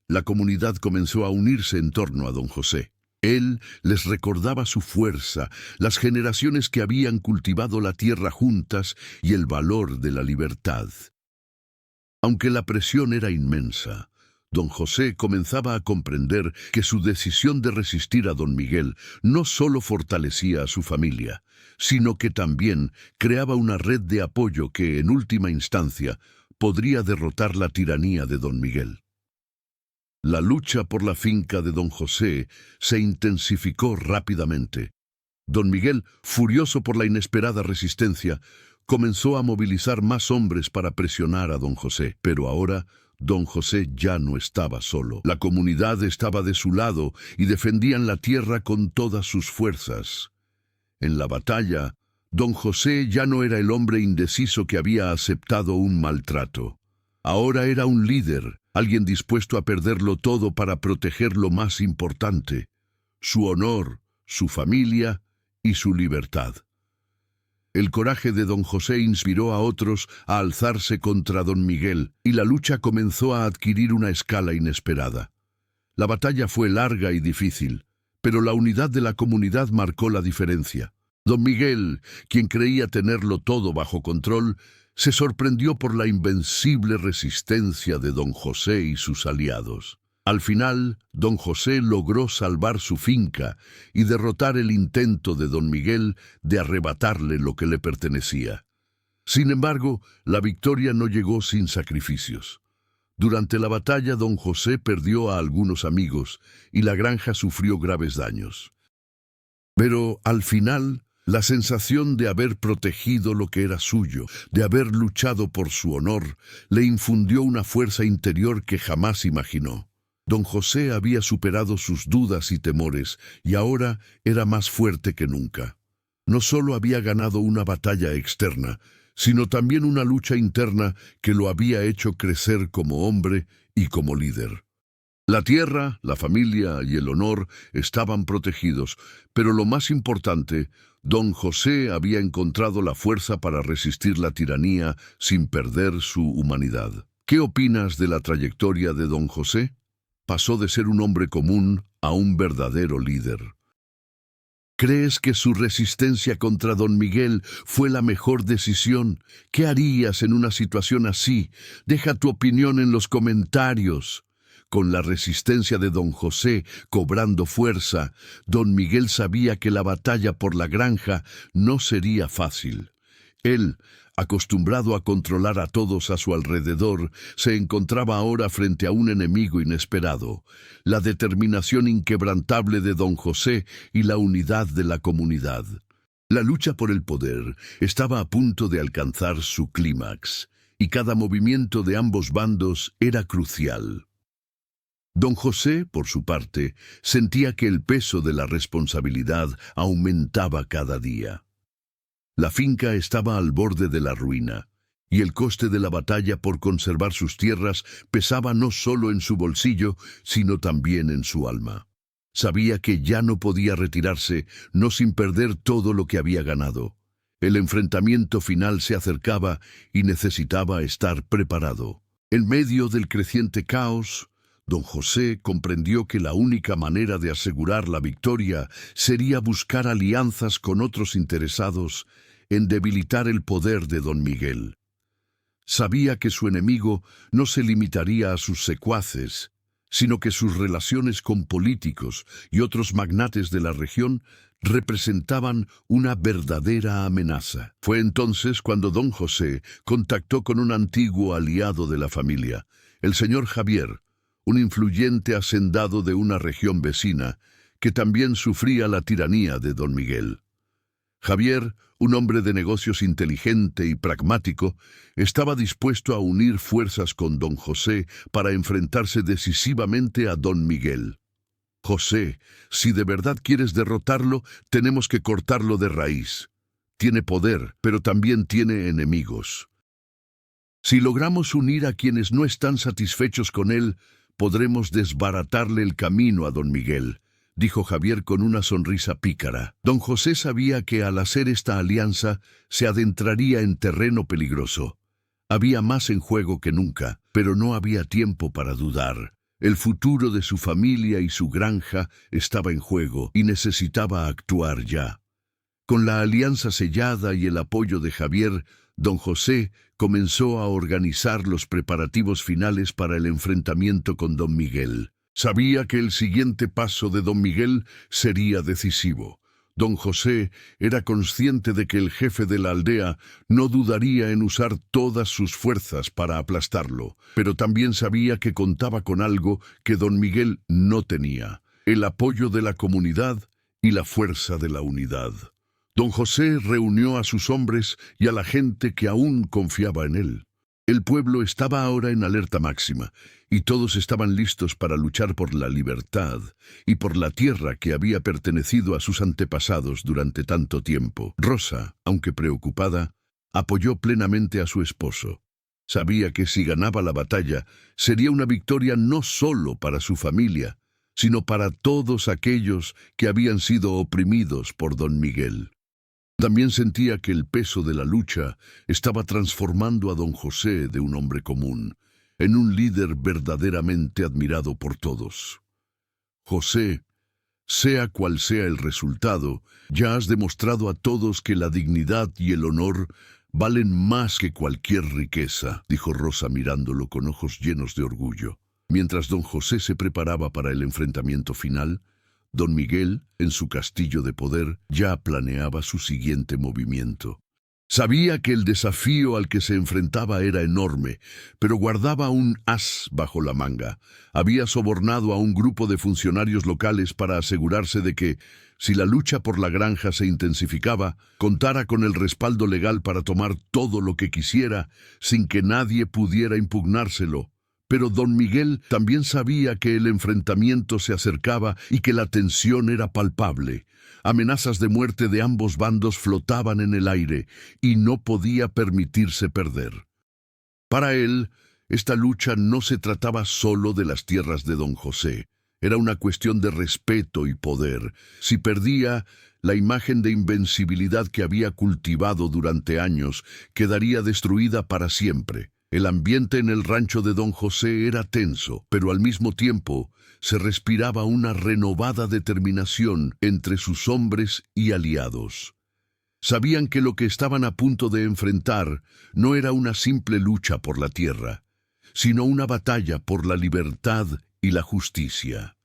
la comunidad comenzó a unirse en torno a don José. Él les recordaba su fuerza, las generaciones que habían cultivado la tierra juntas y el valor de la libertad. Aunque la presión era inmensa, don José comenzaba a comprender que su decisión de resistir a don Miguel no solo fortalecía a su familia, sino que también creaba una red de apoyo que, en última instancia, podría derrotar la tiranía de don Miguel. La lucha por la finca de don José se intensificó rápidamente. Don Miguel, furioso por la inesperada resistencia, comenzó a movilizar más hombres para presionar a don José. Pero ahora, don José ya no estaba solo. La comunidad estaba de su lado y defendían la tierra con todas sus fuerzas. En la batalla, don José ya no era el hombre indeciso que había aceptado un maltrato. Ahora era un líder, alguien dispuesto a perderlo todo para proteger lo más importante: su honor, su familia y su libertad. El coraje de don José inspiró a otros a alzarse contra don Miguel, y la lucha comenzó a adquirir una escala inesperada. La batalla fue larga y difícil, pero la unidad de la comunidad marcó la diferencia. Don Miguel, quien creía tenerlo todo bajo control, se sorprendió por la invencible resistencia de don José y sus aliados. Al final, don José logró salvar su finca y derrotar el intento de don Miguel de arrebatarle lo que le pertenecía. Sin embargo, la victoria no llegó sin sacrificios. Durante la batalla, don José perdió a algunos amigos y la granja sufrió graves daños. Pero, al final, la sensación de haber protegido lo que era suyo, de haber luchado por su honor, le infundió una fuerza interior que jamás imaginó. Don José había superado sus dudas y temores y ahora era más fuerte que nunca. No solo había ganado una batalla externa, sino también una lucha interna que lo había hecho crecer como hombre y como líder. La tierra, la familia y el honor estaban protegidos, pero lo más importante, don José había encontrado la fuerza para resistir la tiranía sin perder su humanidad. ¿Qué opinas de la trayectoria de don José? Pasó de ser un hombre común a un verdadero líder. ¿Crees que su resistencia contra don Miguel fue la mejor decisión? ¿Qué harías en una situación así? Deja tu opinión en los comentarios. Con la resistencia de don José cobrando fuerza, don Miguel sabía que la batalla por la granja no sería fácil. Él, acostumbrado a controlar a todos a su alrededor, se encontraba ahora frente a un enemigo inesperado: la determinación inquebrantable de don José y la unidad de la comunidad. La lucha por el poder estaba a punto de alcanzar su clímax, y cada movimiento de ambos bandos era crucial. Don José, por su parte, sentía que el peso de la responsabilidad aumentaba cada día. La finca estaba al borde de la ruina, y el coste de la batalla por conservar sus tierras pesaba no solo en su bolsillo, sino también en su alma. Sabía que ya no podía retirarse, no sin perder todo lo que había ganado. El enfrentamiento final se acercaba y necesitaba estar preparado. En medio del creciente caos, don José comprendió que la única manera de asegurar la victoria sería buscar alianzas con otros interesados en debilitar el poder de don Miguel. Sabía que su enemigo no se limitaría a sus secuaces, sino que sus relaciones con políticos y otros magnates de la región representaban una verdadera amenaza. Fue entonces cuando don José contactó con un antiguo aliado de la familia, el señor Javier, un influyente hacendado de una región vecina, que también sufría la tiranía de don Miguel. Javier, un hombre de negocios inteligente y pragmático, estaba dispuesto a unir fuerzas con don José para enfrentarse decisivamente a don Miguel. José, si de verdad quieres derrotarlo, tenemos que cortarlo de raíz. Tiene poder, pero también tiene enemigos. Si logramos unir a quienes no están satisfechos con él, podremos desbaratarle el camino a don Miguel, dijo Javier con una sonrisa pícara. Don José sabía que al hacer esta alianza se adentraría en terreno peligroso. Había más en juego que nunca, pero no había tiempo para dudar. El futuro de su familia y su granja estaba en juego y necesitaba actuar ya. Con la alianza sellada y el apoyo de Javier, don José comenzó a organizar los preparativos finales para el enfrentamiento con don Miguel. Sabía que el siguiente paso de don Miguel sería decisivo. Don José era consciente de que el jefe de la aldea no dudaría en usar todas sus fuerzas para aplastarlo, pero también sabía que contaba con algo que don Miguel no tenía: el apoyo de la comunidad y la fuerza de la unidad. Don José reunió a sus hombres y a la gente que aún confiaba en él. El pueblo estaba ahora en alerta máxima, y todos estaban listos para luchar por la libertad y por la tierra que había pertenecido a sus antepasados durante tanto tiempo. Rosa, aunque preocupada, apoyó plenamente a su esposo. Sabía que si ganaba la batalla, sería una victoria no solo para su familia, sino para todos aquellos que habían sido oprimidos por don Miguel. También sentía que el peso de la lucha estaba transformando a don José de un hombre común en un líder verdaderamente admirado por todos. José, sea cual sea el resultado, ya has demostrado a todos que la dignidad y el honor valen más que cualquier riqueza, dijo Rosa mirándolo con ojos llenos de orgullo. Mientras don José se preparaba para el enfrentamiento final, don Miguel, en su castillo de poder, ya planeaba su siguiente movimiento. Sabía que el desafío al que se enfrentaba era enorme, pero guardaba un as bajo la manga. Había sobornado a un grupo de funcionarios locales para asegurarse de que, si la lucha por la granja se intensificaba, contara con el respaldo legal para tomar todo lo que quisiera, sin que nadie pudiera impugnárselo. Pero don Miguel también sabía que el enfrentamiento se acercaba y que la tensión era palpable. Amenazas de muerte de ambos bandos flotaban en el aire y no podía permitirse perder. Para él, esta lucha no se trataba solo de las tierras de don José. Era una cuestión de respeto y poder. Si perdía, la imagen de invencibilidad que había cultivado durante años quedaría destruida para siempre. El ambiente en el rancho de don José era tenso, pero al mismo tiempo se respiraba una renovada determinación entre sus hombres y aliados. Sabían que lo que estaban a punto de enfrentar no era una simple lucha por la tierra, sino una batalla por la libertad y la justicia.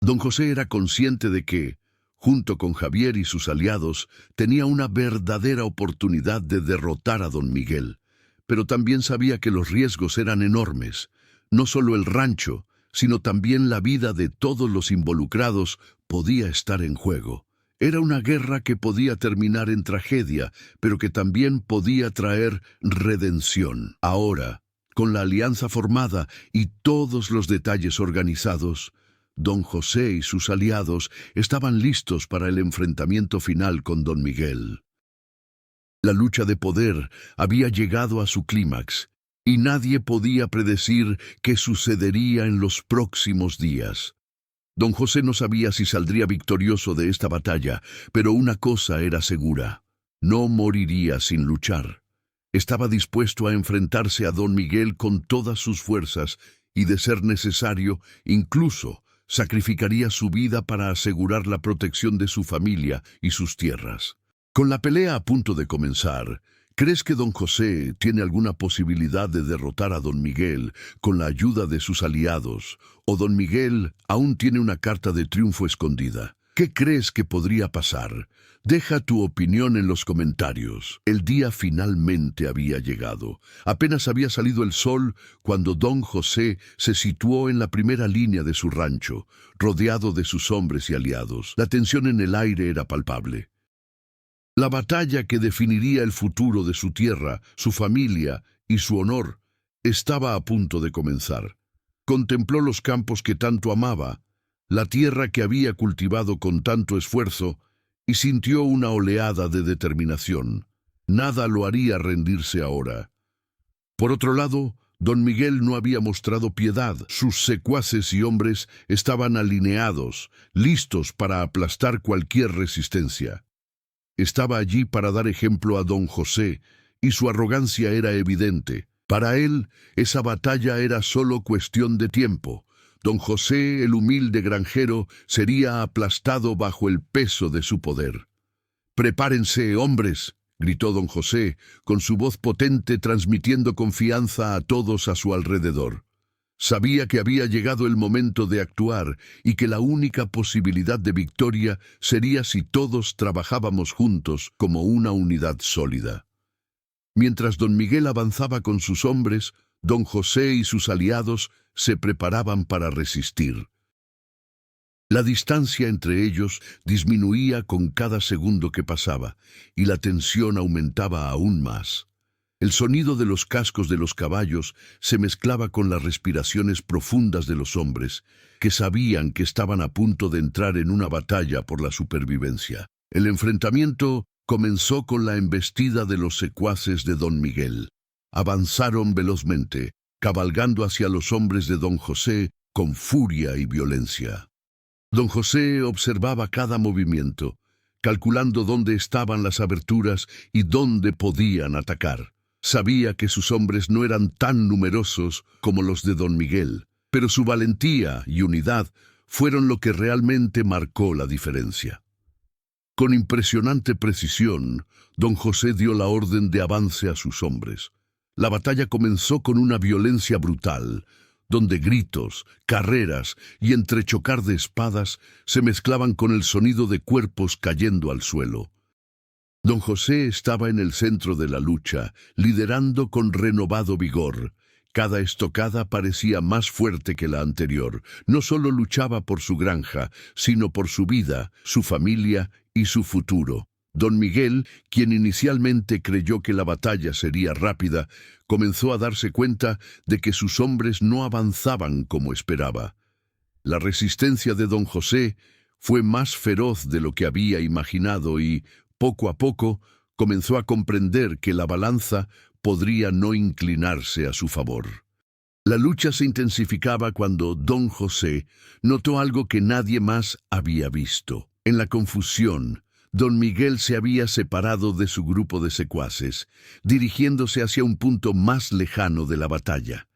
Don José era consciente de que, junto con Javier y sus aliados, tenía una verdadera oportunidad de derrotar a don Miguel. Pero también sabía que los riesgos eran enormes. No solo el rancho, sino también la vida de todos los involucrados podía estar en juego. Era una guerra que podía terminar en tragedia, pero que también podía traer redención. Ahora, con la alianza formada y todos los detalles organizados, don José y sus aliados estaban listos para el enfrentamiento final con don Miguel. La lucha de poder había llegado a su clímax, y nadie podía predecir qué sucedería en los próximos días. Don José no sabía si saldría victorioso de esta batalla, pero una cosa era segura: no moriría sin luchar. Estaba dispuesto a enfrentarse a don Miguel con todas sus fuerzas y, de ser necesario, incluso sacrificaría su vida para asegurar la protección de su familia y sus tierras. Con la pelea a punto de comenzar, ¿Crees que don José tiene alguna posibilidad de derrotar a don Miguel con la ayuda de sus aliados? ¿O don Miguel aún tiene una carta de triunfo escondida? ¿Qué crees que podría pasar? Deja tu opinión en los comentarios. El día finalmente había llegado. Apenas había salido el sol cuando don José se situó en la primera línea de su rancho, rodeado de sus hombres y aliados. La tensión en el aire era palpable. La batalla que definiría el futuro de su tierra, su familia y su honor estaba a punto de comenzar. Contempló los campos que tanto amaba, la tierra que había cultivado con tanto esfuerzo, y sintió una oleada de determinación. Nada lo haría rendirse ahora. Por otro lado, don Miguel no había mostrado piedad. Sus secuaces y hombres estaban alineados, listos para aplastar cualquier resistencia. Estaba allí para dar ejemplo a don José, y su arrogancia era evidente. Para él, esa batalla era solo cuestión de tiempo. Don José, el humilde granjero, sería aplastado bajo el peso de su poder. «Prepárense, hombres», gritó don José, con su voz potente transmitiendo confianza a todos a su alrededor. Sabía que había llegado el momento de actuar y que la única posibilidad de victoria sería si todos trabajábamos juntos como una unidad sólida. Mientras don Miguel avanzaba con sus hombres, don José y sus aliados se preparaban para resistir. La distancia entre ellos disminuía con cada segundo que pasaba, y la tensión aumentaba aún más. El sonido de los cascos de los caballos se mezclaba con las respiraciones profundas de los hombres, que sabían que estaban a punto de entrar en una batalla por la supervivencia. El enfrentamiento comenzó con la embestida de los secuaces de don Miguel. Avanzaron velozmente, cabalgando hacia los hombres de don José con furia y violencia. Don José observaba cada movimiento, calculando dónde estaban las aberturas y dónde podían atacar. Sabía que sus hombres no eran tan numerosos como los de don Miguel, pero su valentía y unidad fueron lo que realmente marcó la diferencia. Con impresionante precisión, don José dio la orden de avance a sus hombres. La batalla comenzó con una violencia brutal, donde gritos, carreras y entrechocar de espadas se mezclaban con el sonido de cuerpos cayendo al suelo. Don José estaba en el centro de la lucha, liderando con renovado vigor. Cada estocada parecía más fuerte que la anterior. No solo luchaba por su granja, sino por su vida, su familia y su futuro. Don Miguel, quien inicialmente creyó que la batalla sería rápida, comenzó a darse cuenta de que sus hombres no avanzaban como esperaba. La resistencia de don José fue más feroz de lo que había imaginado y, poco a poco, comenzó a comprender que la balanza podría no inclinarse a su favor. La lucha se intensificaba cuando don José notó algo que nadie más había visto. En la confusión, don Miguel se había separado de su grupo de secuaces, dirigiéndose hacia un punto más lejano de la batalla.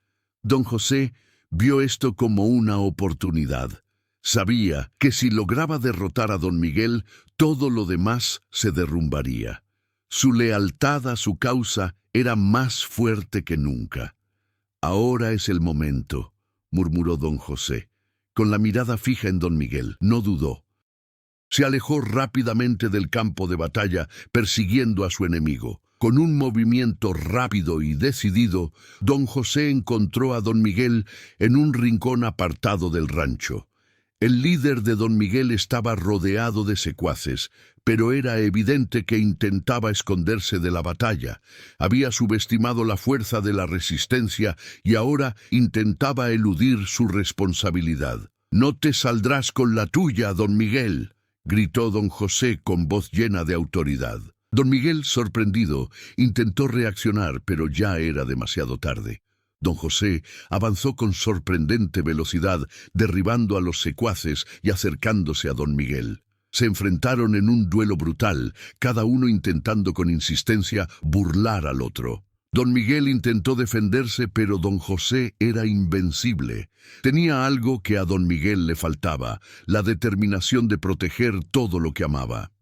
Don José vio esto como una oportunidad. Sabía que si lograba derrotar a don Miguel, todo lo demás se derrumbaría. Su lealtad a su causa era más fuerte que nunca. «Ahora es el momento», murmuró don José, con la mirada fija en don Miguel. No dudó. Se alejó rápidamente del campo de batalla, persiguiendo a su enemigo. Con un movimiento rápido y decidido, don José encontró a don Miguel en un rincón apartado del rancho. El líder de don Miguel estaba rodeado de secuaces, pero era evidente que intentaba esconderse de la batalla. Había subestimado la fuerza de la resistencia y ahora intentaba eludir su responsabilidad. «No te saldrás con la tuya, don Miguel», gritó don José con voz llena de autoridad. Don Miguel, sorprendido, intentó reaccionar, pero ya era demasiado tarde. Don José avanzó con sorprendente velocidad, derribando a los secuaces y acercándose a don Miguel. Se enfrentaron en un duelo brutal, cada uno intentando con insistencia burlar al otro. Don Miguel intentó defenderse, pero don José era invencible. Tenía algo que a don Miguel le faltaba, la determinación de proteger todo lo que amaba.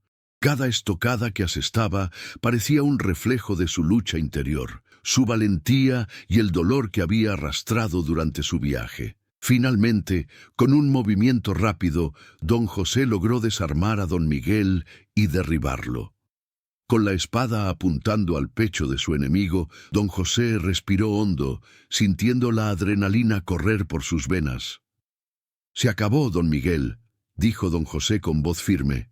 Cada estocada que asestaba parecía un reflejo de su lucha interior, su valentía y el dolor que había arrastrado durante su viaje. Finalmente, con un movimiento rápido, don José logró desarmar a don Miguel y derribarlo. Con la espada apuntando al pecho de su enemigo, don José respiró hondo, sintiendo la adrenalina correr por sus venas. «Se acabó, don Miguel», dijo don José con voz firme.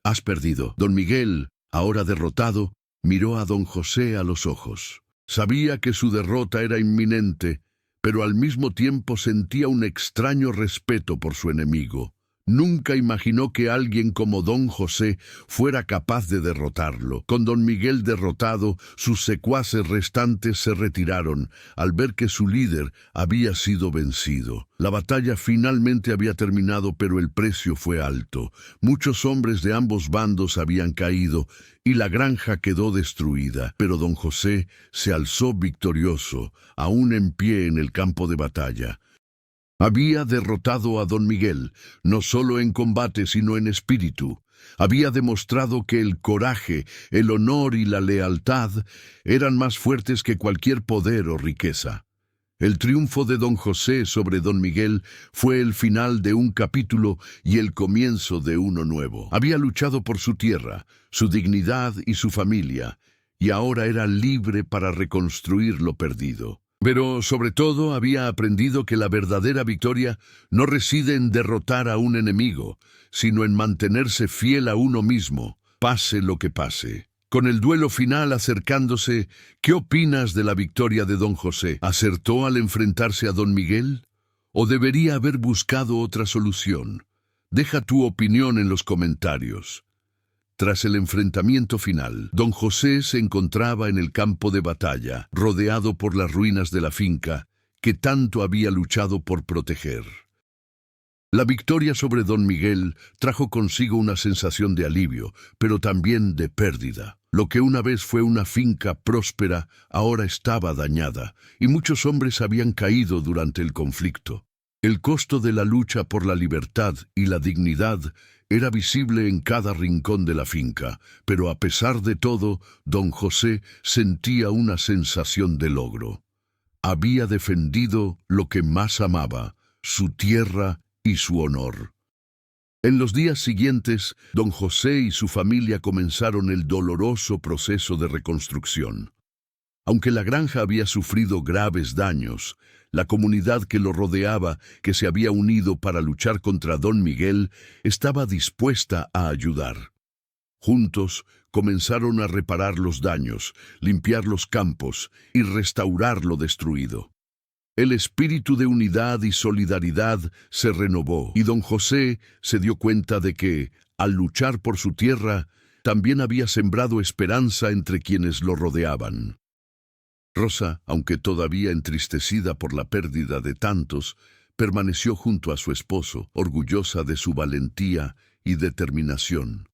«Has perdido». Don Miguel, ahora derrotado, miró a don José a los ojos. Sabía que su derrota era inminente, pero al mismo tiempo sentía un extraño respeto por su enemigo. Nunca imaginó que alguien como don José fuera capaz de derrotarlo. Con don Miguel derrotado, sus secuaces restantes se retiraron al ver que su líder había sido vencido. La batalla finalmente había terminado, pero el precio fue alto. Muchos hombres de ambos bandos habían caído y la granja quedó destruida. Pero don José se alzó victorioso, aún en pie en el campo de batalla. Había derrotado a don Miguel, no solo en combate sino en espíritu. Había demostrado que el coraje, el honor y la lealtad eran más fuertes que cualquier poder o riqueza. El triunfo de don José sobre don Miguel fue el final de un capítulo y el comienzo de uno nuevo. Había luchado por su tierra, su dignidad y su familia, y ahora era libre para reconstruir lo perdido. Pero, sobre todo, había aprendido que la verdadera victoria no reside en derrotar a un enemigo, sino en mantenerse fiel a uno mismo, pase lo que pase. Con el duelo final acercándose, ¿qué opinas de la victoria de don José? ¿Acertó al enfrentarse a don Miguel? ¿O debería haber buscado otra solución? Deja tu opinión en los comentarios. Tras el enfrentamiento final, don José se encontraba en el campo de batalla, rodeado por las ruinas de la finca que tanto había luchado por proteger. La victoria sobre don Miguel trajo consigo una sensación de alivio, pero también de pérdida. Lo que una vez fue una finca próspera, ahora estaba dañada, y muchos hombres habían caído durante el conflicto. El costo de la lucha por la libertad y la dignidad era visible en cada rincón de la finca, pero a pesar de todo, don José sentía una sensación de logro. Había defendido lo que más amaba, su tierra y su honor. En los días siguientes, don José y su familia comenzaron el doloroso proceso de reconstrucción. Aunque la granja había sufrido graves daños, la comunidad que lo rodeaba, que se había unido para luchar contra don Miguel, estaba dispuesta a ayudar. Juntos comenzaron a reparar los daños, limpiar los campos y restaurar lo destruido. El espíritu de unidad y solidaridad se renovó, y don José se dio cuenta de que, al luchar por su tierra, también había sembrado esperanza entre quienes lo rodeaban. Rosa, aunque todavía entristecida por la pérdida de tantos, permaneció junto a su esposo, orgullosa de su valentía y determinación.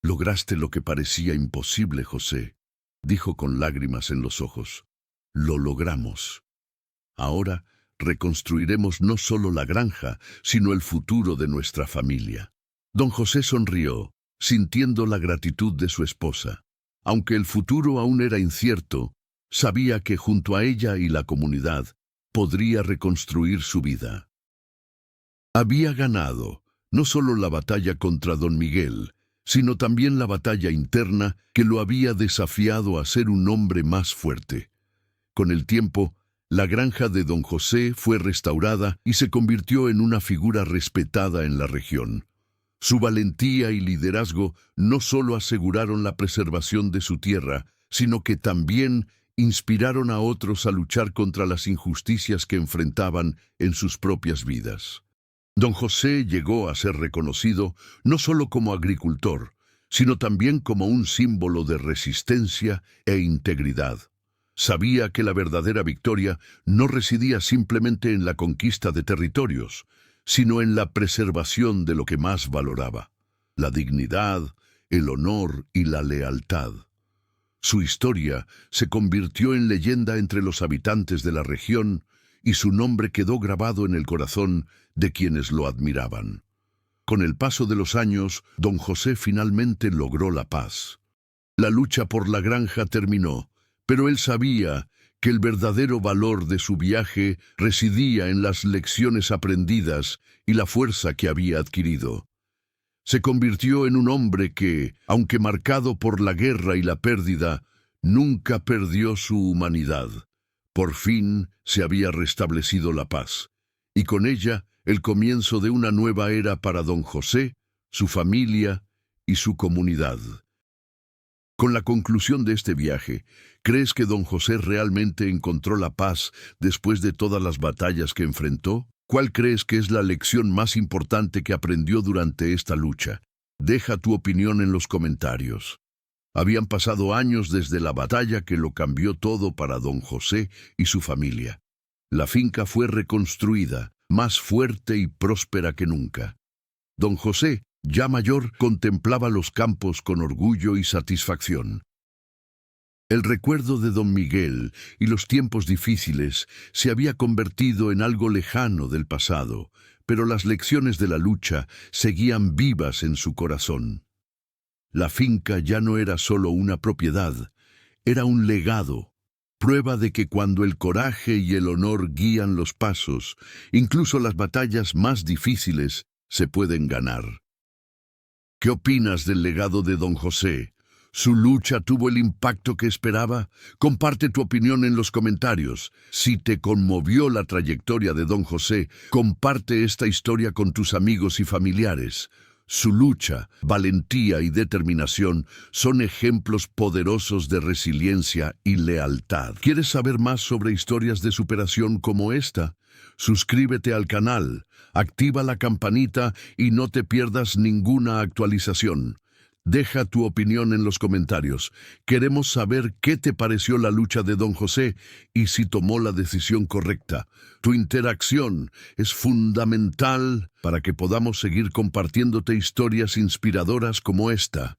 «Lograste lo que parecía imposible, José», dijo con lágrimas en los ojos. «Lo logramos. Ahora reconstruiremos no solo la granja, sino el futuro de nuestra familia». Don José sonrió, sintiendo la gratitud de su esposa. Aunque el futuro aún era incierto, sabía que junto a ella y la comunidad podría reconstruir su vida. Había ganado no solo la batalla contra don Miguel, sino también la batalla interna que lo había desafiado a ser un hombre más fuerte. Con el tiempo, la granja de don José fue restaurada y se convirtió en una figura respetada en la región. Su valentía y liderazgo no solo aseguraron la preservación de su tierra, sino que también inspiraron a otros a luchar contra las injusticias que enfrentaban en sus propias vidas. Don José llegó a ser reconocido no solo como agricultor, sino también como un símbolo de resistencia e integridad. Sabía que la verdadera victoria no residía simplemente en la conquista de territorios, sino en la preservación de lo que más valoraba: la dignidad, el honor y la lealtad. Su historia se convirtió en leyenda entre los habitantes de la región y su nombre quedó grabado en el corazón de quienes lo admiraban. Con el paso de los años, don José finalmente logró la paz. La lucha por la granja terminó, pero él sabía que el verdadero valor de su viaje residía en las lecciones aprendidas y la fuerza que había adquirido. Se convirtió en un hombre que, aunque marcado por la guerra y la pérdida, nunca perdió su humanidad. Por fin se había restablecido la paz, y con ella el comienzo de una nueva era para don José, su familia y su comunidad. Con la conclusión de este viaje, ¿crees que don José realmente encontró la paz después de todas las batallas que enfrentó? ¿Cuál crees que es la lección más importante que aprendió durante esta lucha? Deja tu opinión en los comentarios. Habían pasado años desde la batalla que lo cambió todo para don José y su familia. La finca fue reconstruida, más fuerte y próspera que nunca. Don José, ya mayor, contemplaba los campos con orgullo y satisfacción. El recuerdo de don Miguel y los tiempos difíciles se había convertido en algo lejano del pasado, pero las lecciones de la lucha seguían vivas en su corazón. La finca ya no era solo una propiedad, era un legado, prueba de que cuando el coraje y el honor guían los pasos, incluso las batallas más difíciles se pueden ganar. ¿Qué opinas del legado de don José? ¿Su lucha tuvo el impacto que esperaba? Comparte tu opinión en los comentarios. Si te conmovió la trayectoria de don José, comparte esta historia con tus amigos y familiares. Su lucha, valentía y determinación son ejemplos poderosos de resiliencia y lealtad. ¿Quieres saber más sobre historias de superación como esta? Suscríbete al canal, activa la campanita y no te pierdas ninguna actualización. Deja tu opinión en los comentarios. Queremos saber qué te pareció la lucha de don José y si tomó la decisión correcta. Tu interacción es fundamental para que podamos seguir compartiéndote historias inspiradoras como esta.